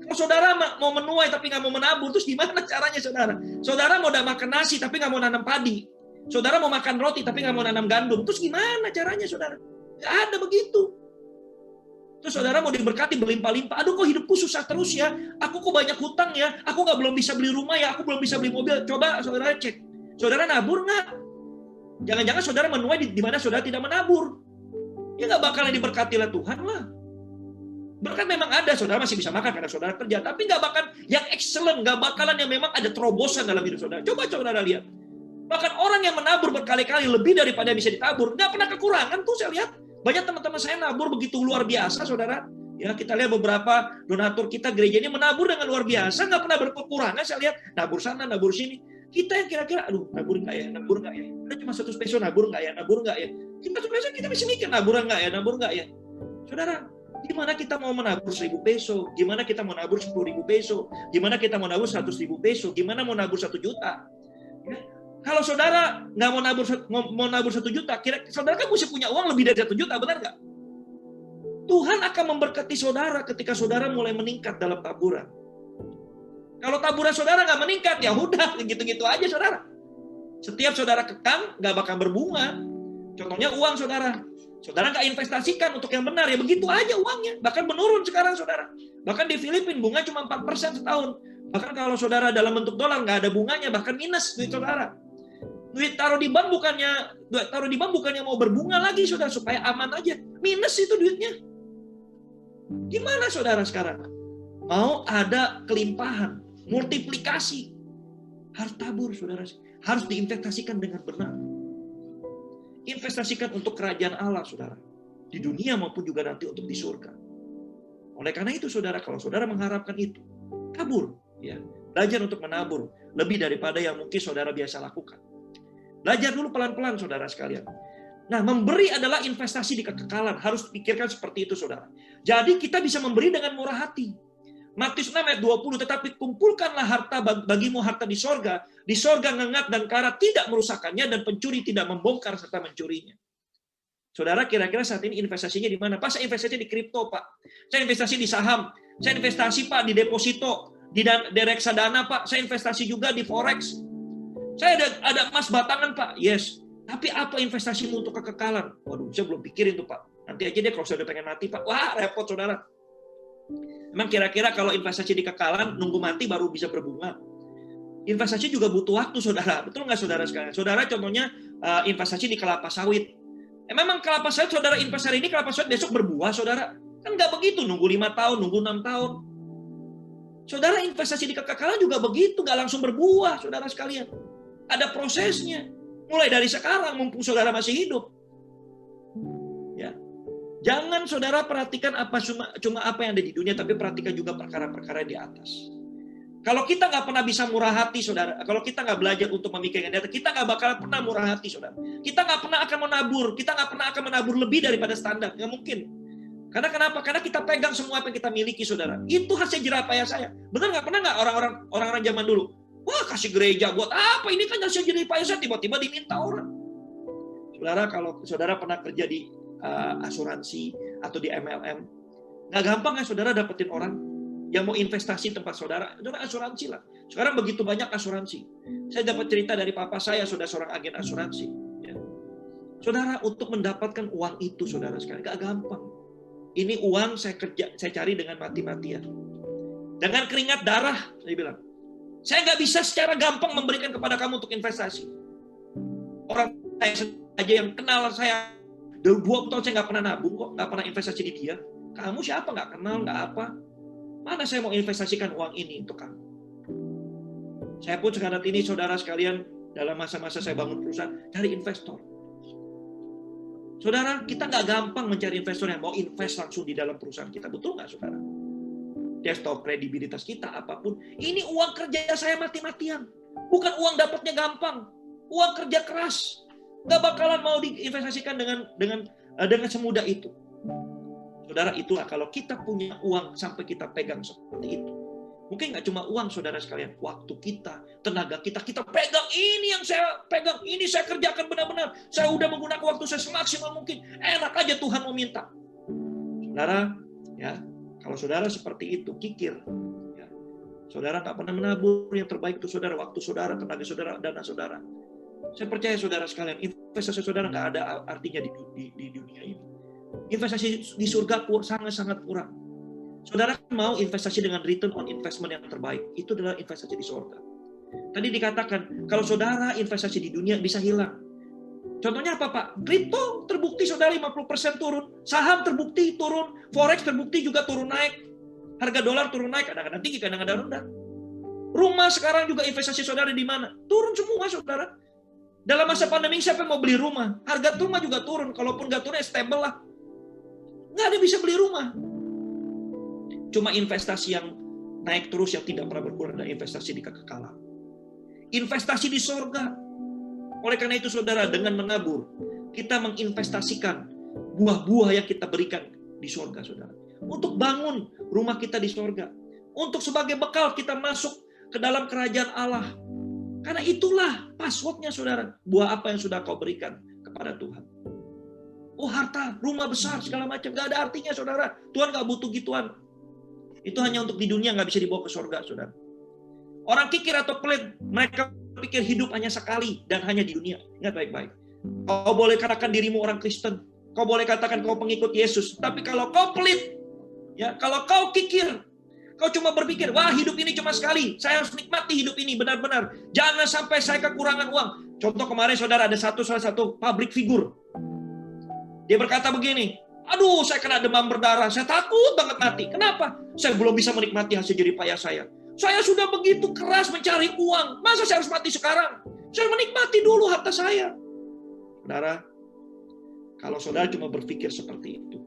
Kalau saudara mau menuai tapi nggak mau menabur, terus gimana caranya saudara? Saudara mau makan nasi tapi nggak mau nanam padi. Saudara mau makan roti tapi nggak mau nanam gandum. Terus gimana caranya saudara? Nggak ada begitu. Terus saudara mau diberkati berlimpah-limpah. Aduh kok hidupku susah terus ya. Aku kok banyak hutang ya. Aku belum bisa beli rumah ya. Aku belum bisa beli mobil. Coba saudara cek. Saudara nabur nggak? Jangan-jangan saudara menuai di mana saudara tidak menabur. Ya nggak bakalan diberkati oleh Tuhan lah. Berkat memang ada, saudara masih bisa makan karena saudara kerja. Tapi nggak bakalan yang excellent, nggak bakalan yang memang ada terobosan dalam hidup saudara. Coba saudara lihat. Bahkan orang yang menabur berkali-kali lebih daripada yang bisa ditabur, nggak pernah kekurangan tuh saya lihat. Banyak teman-teman saya nabur begitu luar biasa, saudara. Ya kita lihat beberapa donatur kita gereja ini menabur dengan luar biasa, nggak pernah berkekurangan. Saya lihat nabur sana, nabur sini. Kita yang kira-kira, aduh nabur nggak ya, nabur nggak ya. Ada cuma 100 peso, nabur nggak ya, nabur nggak ya. Kita masih mikir nabur nggak ya, nabur nggak ya. Saudara, gimana kita mau menabur 1.000 peso? Gimana kita mau nabur 10.000 peso? Gimana kita mau nabur 100.000 peso? Gimana mau nabur 1 juta? Ya. Kalau saudara nggak mau nabur 1 juta, saudara kan mesti punya uang lebih dari 1 juta, benar nggak? Tuhan akan memberkati saudara ketika saudara mulai meningkat dalam taburan. Kalau taburan saudara nggak meningkat, ya udah gitu-gitu aja saudara. Setiap saudara kekang nggak bakal berbunga. Contohnya uang saudara. Saudara nggak investasikan untuk yang benar, ya begitu aja uangnya. Bahkan menurun sekarang saudara. Bahkan di Filipina bunga cuma 4% setahun. Bahkan kalau saudara dalam bentuk dolar nggak ada bunganya, bahkan minus duit saudara. Duit taruh di bank bukannya mau berbunga lagi saudara, supaya aman aja. Minus itu duitnya. Gimana saudara sekarang? Mau ada kelimpahan, multiplikasi. Harus tabur saudara. Harus diinvestasikan dengan benar. Investasikan untuk kerajaan Allah, saudara. Di dunia maupun juga nanti untuk di surga. Oleh karena itu, saudara, kalau saudara mengharapkan itu, tabur. Ya. Belajar untuk menabur. Lebih daripada yang mungkin saudara biasa lakukan. Belajar dulu pelan-pelan, saudara sekalian. Nah, memberi adalah investasi di kekekalan. Harus pikirkan seperti itu, saudara. Jadi kita bisa memberi dengan murah hati. Matius 6 ayat 20, tetapi kumpulkanlah harta bagimu harta di sorga. Di sorga ngengat dan karat tidak merusakkannya, dan pencuri tidak membongkar serta mencurinya. Saudara, kira-kira saat ini investasinya di mana? Pak, saya investasi di kripto, Pak. Saya investasi di saham. Saya investasi, Pak, di deposito. Di reksadana, Pak. Saya investasi juga di forex. Saya ada emas batangan, Pak. Yes. Tapi apa investasimu untuk kekekalan? Waduh, saya belum pikirin tuh, Pak. Nanti aja deh kalau saya udah pengen mati, Pak. Wah, repot, saudara. Emang kira-kira kalau investasi di kekekalan, nunggu mati baru bisa berbunga? Investasi juga butuh waktu, saudara. Betul nggak, saudara sekalian? Saudara contohnya investasi di kelapa sawit. Memang kelapa sawit, saudara invest hari ini, kelapa sawit besok berbuah, saudara. Kan nggak begitu, nunggu 5 tahun, nunggu 6 tahun. Saudara investasi di kekekalan juga begitu, nggak langsung berbuah, saudara sekalian. Ada prosesnya. Mulai dari sekarang, mumpung saudara masih hidup. Ya. Jangan saudara perhatikan cuma apa yang ada di dunia, tapi perhatikan juga perkara-perkara di atas. Kalau kita nggak pernah bisa murah hati, saudara, kalau kita nggak belajar untuk memikirkan data, kita nggak bakal pernah murah hati, saudara. Kita nggak pernah akan menabur, kita nggak pernah akan menabur lebih daripada standar, nggak mungkin. Karena kenapa? Karena kita pegang semua apa yang kita miliki, saudara. Itu hasil jerah payah saya. Benar nggak? Pernah nggak orang-orang zaman dulu? Wah, kasih gereja buat apa? Ini kan hasil jerah payah saya, tiba-tiba diminta orang. Saudara, kalau saudara pernah kerja di asuransi atau di MLM, nggak gampang ya saudara dapetin orang yang mau investasi tempat saudara. Itu asuransi lah. Sekarang begitu banyak asuransi. Saya dapat cerita dari papa saya, sudah seorang agen asuransi. Ya. Saudara, untuk mendapatkan uang itu, saudara sekalian, gak gampang. Ini uang saya cari dengan mati-matian. Dengan keringat darah, saya bilang. Saya nggak bisa secara gampang memberikan kepada kamu untuk investasi. Orang aja yang kenal saya, 20 tahun saya nggak pernah nabung kok, nggak pernah investasi di dia. Kamu siapa? Nggak kenal, nggak apa. Mana saya mau investasikan uang ini untuk kamu? Saya pun sekarang ini, saudara sekalian, dalam masa-masa saya bangun perusahaan, cari investor. Saudara, kita nggak gampang mencari investor yang mau invest langsung di dalam perusahaan kita. Betul nggak, saudara? Dia tahu kredibilitas kita, apapun. Ini uang kerja saya mati-matian. Bukan uang dapatnya gampang. Uang kerja keras. Nggak bakalan mau diinvestasikan dengan semudah itu. Saudara, itulah kalau kita punya uang sampai kita pegang seperti itu. Mungkin nggak cuma uang, saudara sekalian. Waktu kita, tenaga kita pegang. Ini yang saya pegang. Ini saya kerjakan benar-benar. Saya udah menggunakan waktu saya semaksimal mungkin. Enak aja Tuhan mau minta. Saudara, ya, kalau saudara seperti itu, kikir. Ya, saudara nggak pernah menabur yang terbaik itu saudara. Waktu saudara, tenaga saudara, dana saudara. Saya percaya saudara sekalian, investasi saudara nggak ada artinya di dunia ini. Investasi di surga sangat-sangat kurang. Saudara mau investasi dengan return on investment yang terbaik. Itu adalah investasi di surga. Tadi dikatakan, kalau saudara investasi di dunia bisa hilang. Contohnya apa, Pak? Kripto terbukti saudara 50% turun. Saham terbukti turun. Forex terbukti juga turun naik. Harga dolar turun naik. Kadang-kadang tinggi, kadang-kadang rendah. Rumah sekarang juga investasi saudara di mana? Turun semua, saudara. Dalam masa pandemi siapa yang mau beli rumah? Harga rumah juga turun. Kalaupun nggak turun, ya stable lah. Nggak ada yang bisa beli rumah. Cuma investasi yang naik terus yang tidak pernah berkurang adalah investasi di kekekalan. Investasi di surga. Oleh karena itu saudara, dengan menabur, kita menginvestasikan buah-buah yang kita berikan di surga, saudara. Untuk bangun rumah kita di surga. Untuk sebagai bekal kita masuk ke dalam kerajaan Allah. Karena itulah passwordnya, saudara. Buah apa yang sudah kau berikan kepada Tuhan. Oh, harta, rumah besar, segala macam. Gak ada artinya, saudara. Tuhan gak butuh gituan. Itu hanya untuk di dunia, nggak bisa dibawa ke surga, saudara. Orang kikir atau pelit, mereka pikir hidup hanya sekali dan hanya di dunia. Ingat baik-baik. Kau boleh katakan dirimu orang Kristen, kau boleh katakan kau pengikut Yesus, tapi kalau kau pelit, ya, kalau kau kikir, kau cuma berpikir, wah hidup ini cuma sekali, saya harus nikmati hidup ini benar-benar. Jangan sampai saya kekurangan uang. Contoh kemarin saudara ada salah satu public figure. Dia berkata begini, aduh, saya kena demam berdarah. Saya takut banget mati. Kenapa? Saya belum bisa menikmati hasil jerih payah saya. Saya sudah begitu keras mencari uang. Masa saya harus mati sekarang? Saya menikmati dulu harta saya. Saudara, kalau saudara cuma berpikir seperti itu,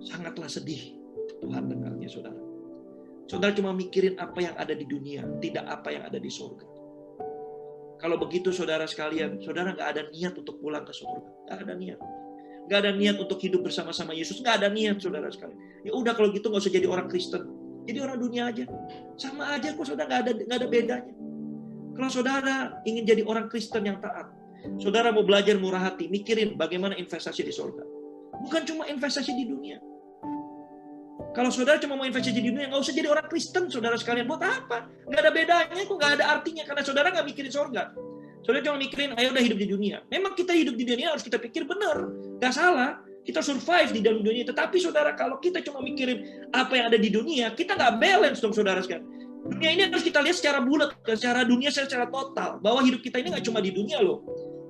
sangatlah sedih Tuhan dengarnya, saudara. Saudara cuma mikirin apa yang ada di dunia, tidak apa yang ada di surga. Kalau begitu, saudara sekalian, saudara nggak ada niat untuk pulang ke surga. Nggak ada niat. Nggak ada niat untuk hidup bersama-sama Yesus. Nggak ada niat, saudara sekalian. Ya udah kalau gitu nggak usah jadi orang Kristen. Jadi orang dunia aja. Sama aja kok, saudara, nggak ada bedanya. Kalau saudara ingin jadi orang Kristen yang taat, saudara mau belajar murah hati, mikirin bagaimana investasi di surga. Bukan cuma investasi di dunia. Kalau saudara cuma mau investasi di dunia, nggak usah jadi orang Kristen, saudara sekalian. Buat apa? Nggak ada bedanya, kok nggak ada artinya. Karena saudara nggak mikirin surga. Saudara cuma mikirin, ayo udah hidup di dunia. Memang kita hidup di dunia harus kita pikir benar. Nggak salah. Kita survive di dalam dunia. Tetapi saudara, kalau kita cuma mikirin apa yang ada di dunia, kita nggak balance dong, saudara sekalian. Dunia ini harus kita lihat secara bulat, secara dunia, secara total. Bahwa hidup kita ini nggak cuma di dunia loh.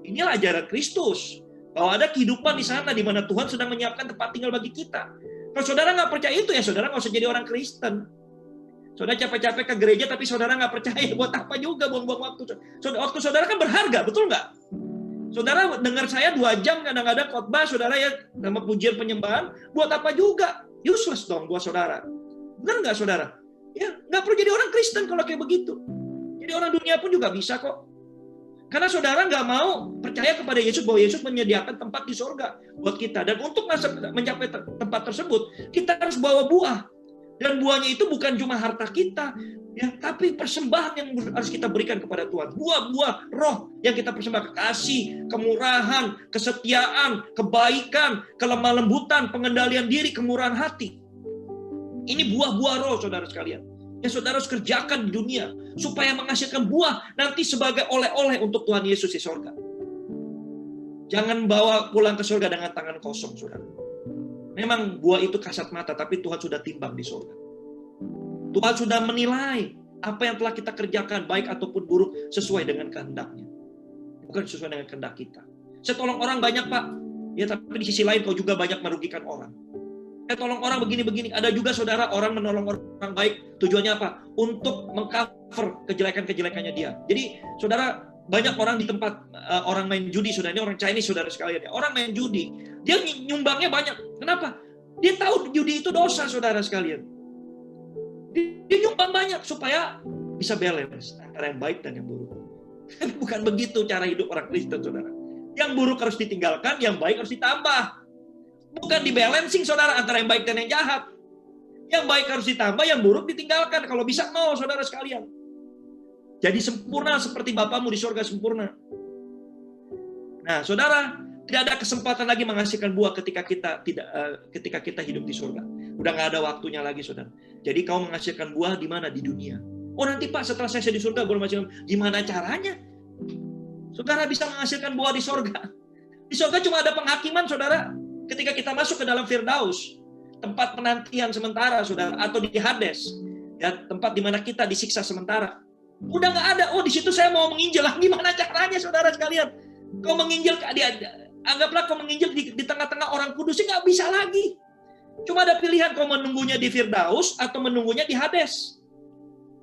Inilah ajaran Kristus. Bahwa ada kehidupan di sana, di mana Tuhan sedang menyiapkan tempat tinggal bagi kita. Kalau saudara nggak percaya itu, ya saudara nggak usah jadi orang Kristen. Saudara capek-capek ke gereja, tapi saudara nggak percaya, buat apa juga buang-buang waktu. Waktu saudara kan berharga, betul nggak? Saudara dengar saya 2 jam kadang-kadang khotbah, saudara ya, nama pujian penyembahan, buat apa juga? Useless dong buat saudara. Benar nggak, saudara? Ya, nggak perlu jadi orang Kristen kalau kayak begitu. Jadi orang dunia pun juga bisa kok. Karena saudara nggak mau percaya kepada Yesus, bahwa Yesus menyediakan tempat di surga buat kita. Dan untuk mencapai tempat tersebut, kita harus bawa buah. Dan buahnya itu bukan cuma harta kita, ya, tapi persembahan yang harus kita berikan kepada Tuhan. Buah-buah roh yang kita persembahkan. Kasih, kemurahan, kesetiaan, kebaikan, kelemah lembutan, pengendalian diri, kemurahan hati. Ini buah-buah roh, saudara sekalian. Yang saudara harus kerjakan di dunia. Supaya menghasilkan buah nanti sebagai oleh-oleh untuk Tuhan Yesus di surga. Jangan bawa pulang ke surga dengan tangan kosong, saudara. Memang buah itu kasat mata, tapi Tuhan sudah timbang di surga. Tuhan sudah menilai apa yang telah kita kerjakan, baik ataupun buruk, sesuai dengan kehendak-Nya. Bukan sesuai dengan kehendak kita. Saya tolong orang banyak, Pak. Ya, tapi di sisi lain kau juga banyak merugikan orang. Saya tolong orang begini-begini. Ada juga saudara orang menolong orang baik. Tujuannya apa? Untuk mengcover kejelekan-kejelekannya dia. Jadi saudara, banyak orang di tempat orang main judi, saudara. Ini orang Chinese, saudara sekalian. Orang main judi, dia nyumbangnya banyak. Kenapa? Dia tahu judi itu dosa, saudara sekalian. Dia nyumbang banyak supaya bisa balance antara yang baik dan yang buruk. Bukan begitu cara hidup orang Kristen, saudara. Yang buruk harus ditinggalkan, yang baik harus ditambah. Bukan di-balancing, saudara, antara yang baik dan yang jahat. Yang baik harus ditambah, yang buruk ditinggalkan. Kalau bisa, saudara sekalian. Jadi sempurna seperti Bapamu di surga sempurna. Nah, saudara, tidak ada kesempatan lagi menghasilkan buah ketika kita hidup di surga. Udah nggak ada waktunya lagi, saudara. Jadi kau menghasilkan buah di mana? Di dunia. Oh, nanti Pak, setelah saya di surga, boleh menghasilkan. Gimana caranya? Saudara bisa menghasilkan buah di surga. Di surga cuma ada penghakiman, saudara. Ketika kita masuk ke dalam Firdaus, tempat penantian sementara, saudara, atau di Hades, ya, tempat di mana kita disiksa sementara. Udah nggak ada. Oh, di situ saya mau menginjil. Gimana caranya, saudara sekalian? Kau menginjil, anggaplah kau menginjil di tengah-tengah orang kudus, nggak bisa lagi. Cuma ada pilihan, kau menunggunya di Firdaus atau menunggunya di Hades.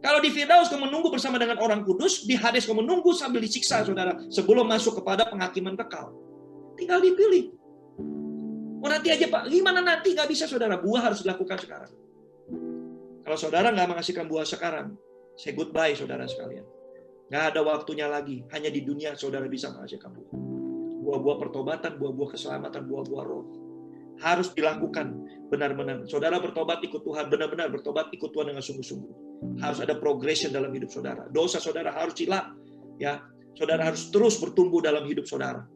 Kalau di Firdaus kau menunggu bersama dengan orang kudus, di Hades kau menunggu sambil disiksa, saudara, sebelum masuk kepada penghakiman kekal. Tinggal dipilih. Oh, nanti aja Pak, gimana nanti? Nggak bisa, saudara. Buah harus dilakukan sekarang. Kalau saudara nggak menghasilkan buah sekarang, say goodbye, saudara sekalian. Nggak ada waktunya lagi. Hanya di dunia saudara bisa menghasilkan buah. Buah-buah pertobatan, buah-buah keselamatan, buah-buah roh. Harus dilakukan benar-benar. Saudara bertobat ikut Tuhan, benar-benar bertobat ikut Tuhan dengan sungguh-sungguh. Harus ada progression dalam hidup saudara. Dosa saudara harus hilang. Ya, saudara harus terus bertumbuh dalam hidup saudara.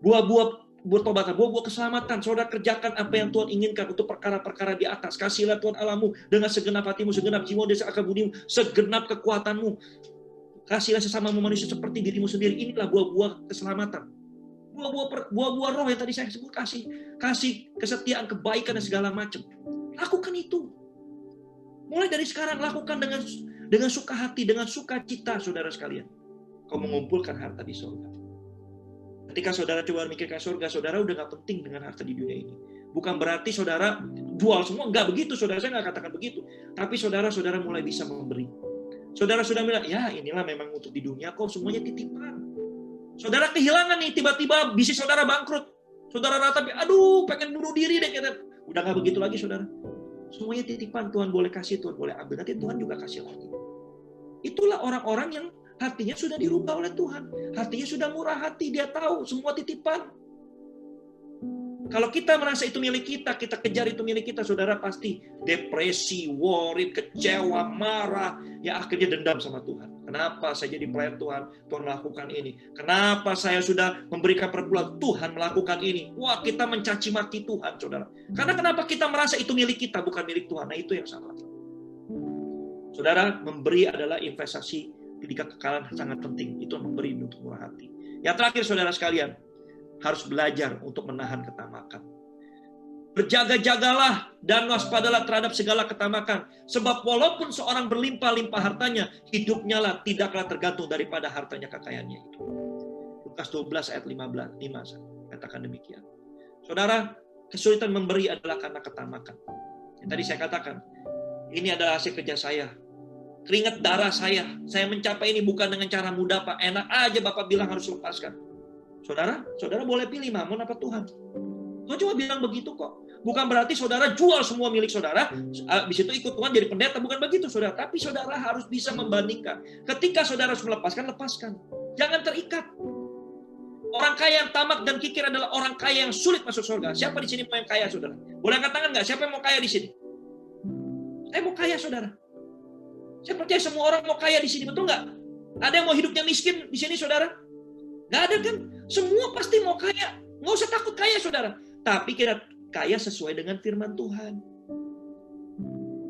Buah-buah bertobatan, buah-buah keselamatan. Saudara kerjakan apa yang Tuhan inginkan untuk perkara-perkara di atas. Kasihlah Tuhan Allahmu dengan segenap hatimu, segenap jiwamu, dan seakal budimu, segenap kekuatanmu. Kasihlah sesamamu manusia seperti dirimu sendiri. Inilah buah-buah keselamatan. Buah-buah roh yang tadi saya sebut, kasih, kesetiaan, kebaikan, dan segala macam. Lakukan itu. Mulai dari sekarang lakukan dengan suka hati, dengan sukacita, saudara sekalian. Kau mengumpulkan harta di surga. Ketika saudara coba memikirkan surga, saudara udah gak penting dengan harta di dunia ini. Bukan berarti saudara jual semua, nggak begitu, saudara, saya nggak katakan begitu. Tapi saudara mulai bisa memberi. Saudara sudah bilang, ya inilah memang untuk di dunia kok semuanya titipan. Saudara kehilangan nih, tiba-tiba bisnis saudara bangkrut. Saudara ratapi, aduh pengen bunuh diri deh. Udah gak begitu lagi, saudara. Semuanya titipan, Tuhan boleh kasih, Tuhan boleh ambil. Nanti Tuhan juga kasih lagi. Itulah orang-orang yang hatinya sudah dirubah oleh Tuhan. Hatinya sudah murah hati, dia tahu semua titipan. Kalau kita merasa itu milik kita kejar itu milik kita, saudara pasti depresi, worry, kecewa, marah, ya akhirnya dendam sama Tuhan. Kenapa saya jadi pelayan Tuhan? Tuhan melakukan ini. Kenapa saya sudah memberikan perbulan? Tuhan melakukan ini. Wah, kita mencaci maki Tuhan, saudara. Karena kenapa kita merasa itu milik kita, bukan milik Tuhan? Nah, itu yang salah. Saudara, memberi adalah investasi ketika kekalahan sangat penting. Itu memberi untuk murah hati. Yang terakhir, saudara sekalian, harus belajar untuk menahan ketamakan. Berjaga-jagalah dan waspadalah terhadap segala ketamakan. Sebab walaupun seorang berlimpah-limpah hartanya, hidupnya lah tidaklah tergantung daripada hartanya kekayaannya itu. Lukas 12 ayat 15 katakan demikian. Saudara, kesulitan memberi adalah karena ketamakan. Yang tadi saya katakan, ini adalah hasil kerja saya. Keringat darah saya mencapai ini bukan dengan cara mudah, Pak. Enak aja Bapak bilang harus lepaskan. Saudara boleh pilih mamon apa Tuhan. Tuhan cuma bilang begitu kok. Bukan berarti saudara jual semua milik saudara, habis itu ikut Tuhan jadi pendeta. Bukan begitu, saudara. Tapi saudara harus bisa membandingkan. Ketika saudara harus melepaskan, lepaskan. Jangan terikat. Orang kaya yang tamak dan kikir adalah orang kaya yang sulit masuk surga. Siapa di sini mau yang kaya, saudara? Boleh angkat tangan nggak? Siapa yang mau kaya di sini? Saya mau kaya, saudara. Saya percaya semua orang mau kaya di sini, betul nggak? Ada yang mau hidupnya miskin di sini, saudara? Nggak ada kan? Semua pasti mau kaya. Nggak usah takut kaya, saudara. Tapi kita kaya sesuai dengan firman Tuhan.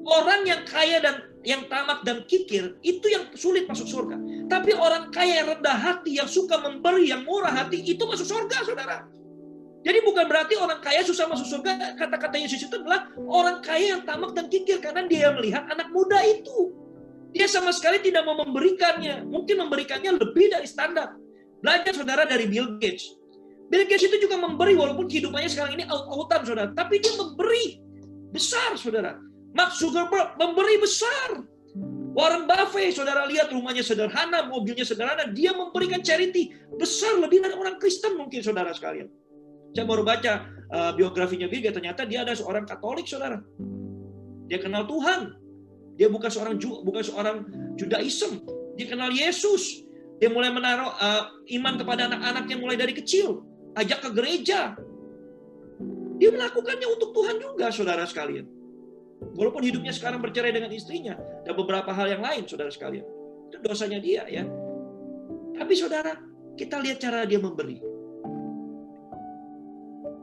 Orang yang kaya dan yang tamak dan kikir, itu yang sulit masuk surga. Tapi orang kaya yang rendah hati, yang suka memberi, yang murah hati, itu masuk surga, saudara. Jadi bukan berarti orang kaya susah masuk surga. Kata-kata Yesus itu adalah orang kaya yang tamak dan kikir. Karena dia melihat anak muda itu. Dia sama sekali tidak mau memberikannya. Mungkin memberikannya lebih dari standar. Belajar saudara dari Bill Gates. Bill Gates itu juga memberi walaupun kehidupannya sekarang ini out-outan saudara. Tapi dia memberi besar saudara. Mark Zuckerberg memberi besar. Warren Buffett, saudara lihat rumahnya sederhana, mobilnya sederhana. Dia memberikan charity besar lebih dari orang Kristen mungkin saudara sekalian. Saya baru baca biografinya Bill Gates, ternyata dia ada seorang Katolik, saudara. Dia kenal Tuhan. Dia bukan seorang Judaism. Dia kenal Yesus. Dia mulai menaruh iman kepada anak-anaknya mulai dari kecil. Ajak ke gereja. Dia melakukannya untuk Tuhan juga, saudara sekalian. Walaupun hidupnya sekarang bercerai dengan istrinya. Dan beberapa hal yang lain, saudara sekalian. Itu dosanya dia, ya. Tapi saudara, kita lihat cara dia memberi.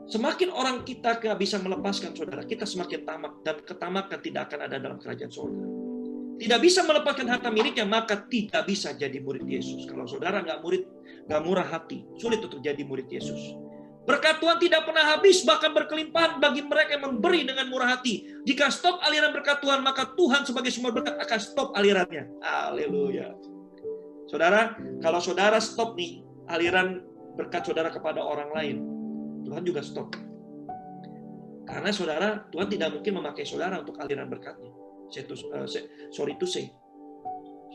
Semakin orang kita gak bisa melepaskan, saudara, kita semakin tamak. Dan ketamakan tidak akan ada dalam kerajaan surga. Tidak bisa melepaskan harta miliknya, maka tidak bisa jadi murid Yesus. Kalau saudara gak murah hati, sulit untuk jadi murid Yesus. Berkat Tuhan tidak pernah habis, bahkan berkelimpahan bagi mereka yang memberi dengan murah hati. Jika stop aliran berkat Tuhan, maka Tuhan sebagai sumber berkat akan stop alirannya. Haleluya. Saudara, kalau saudara stop nih aliran berkat saudara kepada orang lain, Tuhan juga stop. Karena saudara, Tuhan tidak mungkin memakai saudara untuk aliran berkatnya. Sorry to say.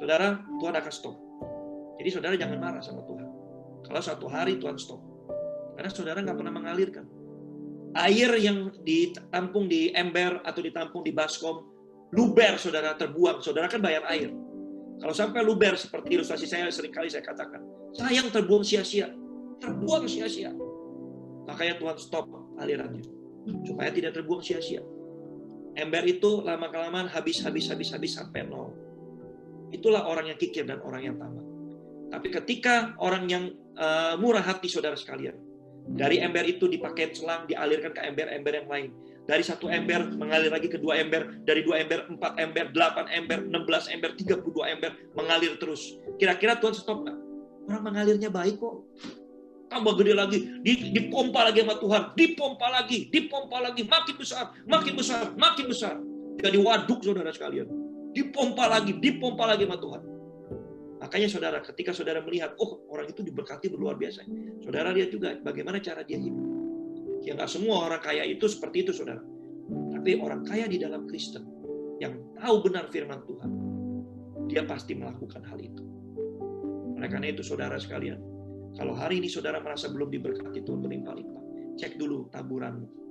Saudara, Tuhan akan stop. Jadi saudara jangan marah sama Tuhan. Kalau satu hari Tuhan stop. Karena saudara nggak pernah mengalirkan. Air yang ditampung di ember atau ditampung di baskom, luber saudara terbuang. Saudara kan bayar air. Kalau sampai luber seperti ilustrasi saya seringkali saya katakan, sayang terbuang sia-sia. Terbuang sia-sia. Makanya Tuhan stop alirannya. Supaya tidak terbuang sia-sia. Ember itu lama-kelamaan habis sampai nol. Itulah orang yang kikir dan orang yang tamak. Tapi ketika orang yang murah hati saudara sekalian, dari ember itu dipakai selang, dialirkan ke ember-ember yang lain. Dari satu ember mengalir lagi ke dua ember, dari dua ember, 4 ember, 8 ember, 16 ember, 32 ember, mengalir terus. Kira-kira Tuhan stop nggak? Orang mengalirnya baik kok. Tambah gede lagi, dipompa lagi sama Tuhan, dipompa lagi, makin besar. Jadi waduk saudara sekalian. Dipompa lagi sama Tuhan. Makanya saudara, ketika saudara melihat, oh orang itu diberkati luar biasa. Saudara lihat juga bagaimana cara dia hidup. Ya nggak semua orang kaya itu seperti itu saudara. Tapi orang kaya di dalam Kristen, yang tahu benar firman Tuhan, dia pasti melakukan hal itu. Oleh karena itu saudara sekalian, kalau hari ini saudara merasa belum diberkati Tuhan berlimpah-limpah, cek dulu taburanmu.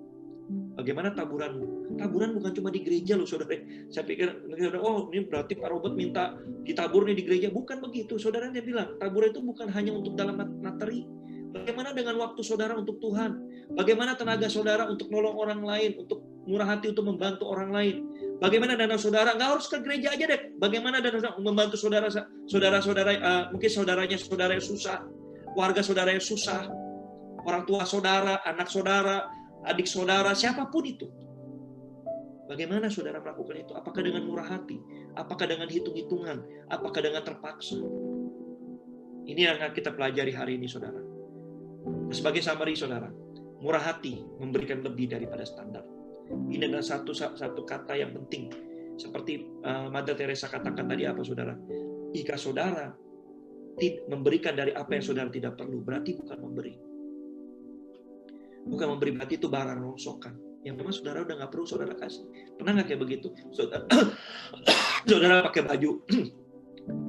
Bagaimana taburanmu? Taburan bukan cuma di gereja loh saudara. Saya pikir, oh ini berarti Pak Robert minta ditabur nih di gereja. Bukan begitu. Saudara dia bilang, taburan itu bukan hanya untuk dalam materi. Bagaimana dengan waktu saudara untuk Tuhan? Bagaimana tenaga saudara untuk nolong orang lain, untuk murah hati untuk membantu orang lain? Bagaimana dana saudara? Nggak harus ke gereja aja deh. Bagaimana dana saudara membantu saudara-saudara, mungkin saudaranya saudara yang susah, warga saudara yang susah, orang tua saudara, anak saudara, adik saudara, siapapun itu. Bagaimana saudara melakukan itu? Apakah dengan murah hati? Apakah dengan hitung-hitungan? Apakah dengan terpaksa? Ini yang kita pelajari hari ini, saudara. Sebagai summary, saudara, murah hati memberikan lebih daripada standar. Ini adalah satu kata yang penting. Seperti Mother Teresa katakan tadi apa, saudara? Jika saudara memberikan dari apa yang saudara tidak perlu, berarti bukan memberi. Bukan memberi berarti itu barang rongsokan. Yang memang saudara udah nggak perlu saudara kasih. Pernah nggak kayak begitu? Saudara pakai baju,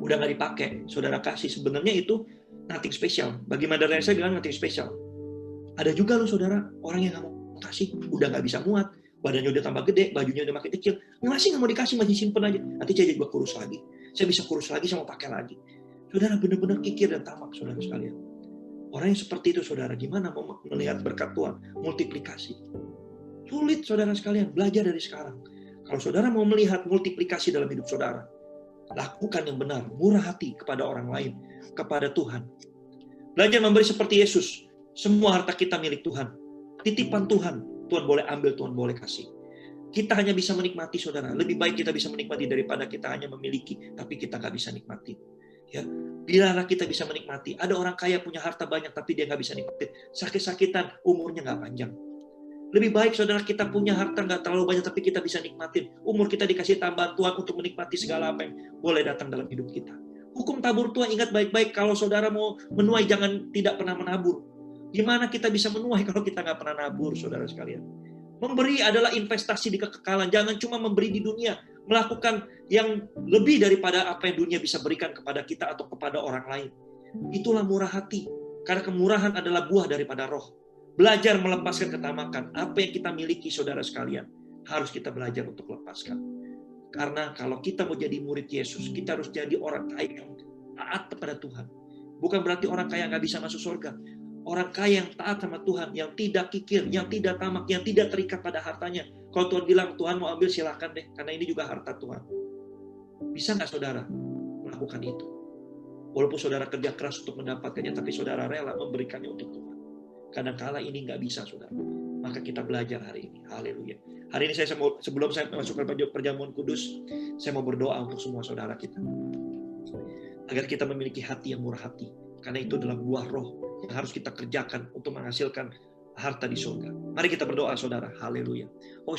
udah nggak dipakai, saudara kasih. Sebenarnya itu nothing special. Bagi Mother Teresa bilang nothing special. Ada juga loh saudara, orang yang nggak mau kasih, udah nggak bisa muat, badannya udah tambah gede, bajunya udah makin kecil. Masih nggak mau dikasih, masih simpen aja. Nanti saya juga kurus lagi. Saya bisa kurus lagi, saya mau pakai lagi. Saudara benar-benar kikir dan tamak, saudara sekalian. Orang yang seperti itu, saudara, gimana mau melihat berkat Tuhan? Multiplikasi. Sulit, saudara sekalian. Belajar dari sekarang. Kalau saudara mau melihat multiplikasi dalam hidup saudara, lakukan yang benar. Murah hati kepada orang lain. Kepada Tuhan. Belajar memberi seperti Yesus. Semua harta kita milik Tuhan. Titipan Tuhan. Tuhan boleh ambil, Tuhan boleh kasih. Kita hanya bisa menikmati, saudara. Lebih baik kita bisa menikmati daripada kita hanya memiliki, tapi kita nggak bisa nikmati. Ya, Biarlah kita bisa menikmati. Ada orang kaya punya harta banyak tapi dia nggak bisa nikmatin. Sakit-sakitan, umurnya nggak panjang. Lebih baik saudara kita punya harta nggak terlalu banyak tapi kita bisa nikmatin. Umur kita dikasih tambahan Tuhan untuk menikmati segala apa yang boleh datang dalam hidup kita. Hukum tabur tuai, ingat baik-baik, kalau saudara mau menuai jangan tidak pernah menabur. Gimana kita bisa menuai kalau kita nggak pernah nabur, saudara sekalian? Memberi adalah investasi di kekekalan. Jangan cuma memberi di dunia, melakukan yang lebih daripada apa yang dunia bisa berikan kepada kita atau kepada orang lain. Itulah murah hati. Karena kemurahan adalah buah daripada roh. Belajar melepaskan ketamakan. Apa yang kita miliki, saudara sekalian, harus kita belajar untuk lepaskan. Karena kalau kita mau jadi murid Yesus, kita harus jadi orang kaya yang taat kepada Tuhan. Bukan berarti orang kaya nggak bisa masuk surga. Orang kaya yang taat sama Tuhan, yang tidak kikir, yang tidak tamak, yang tidak terikat pada hartanya. Kalau Tuhan bilang, Tuhan mau ambil, silakan deh, karena ini juga harta Tuhan. Bisa nggak saudara melakukan itu? Walaupun saudara kerja keras untuk mendapatkannya, tapi saudara rela memberikannya untuk Tuhan. Kadang-kala ini nggak bisa, saudara. Maka kita belajar hari ini. Haleluya. Hari ini sebelum saya masuk ke perjamuan kudus, saya mau berdoa untuk semua saudara kita. Agar kita memiliki hati yang murah hati. Karena itu adalah buah roh yang harus kita kerjakan untuk menghasilkan harta di surga. Mari kita berdoa, saudara. Haleluya. Oh,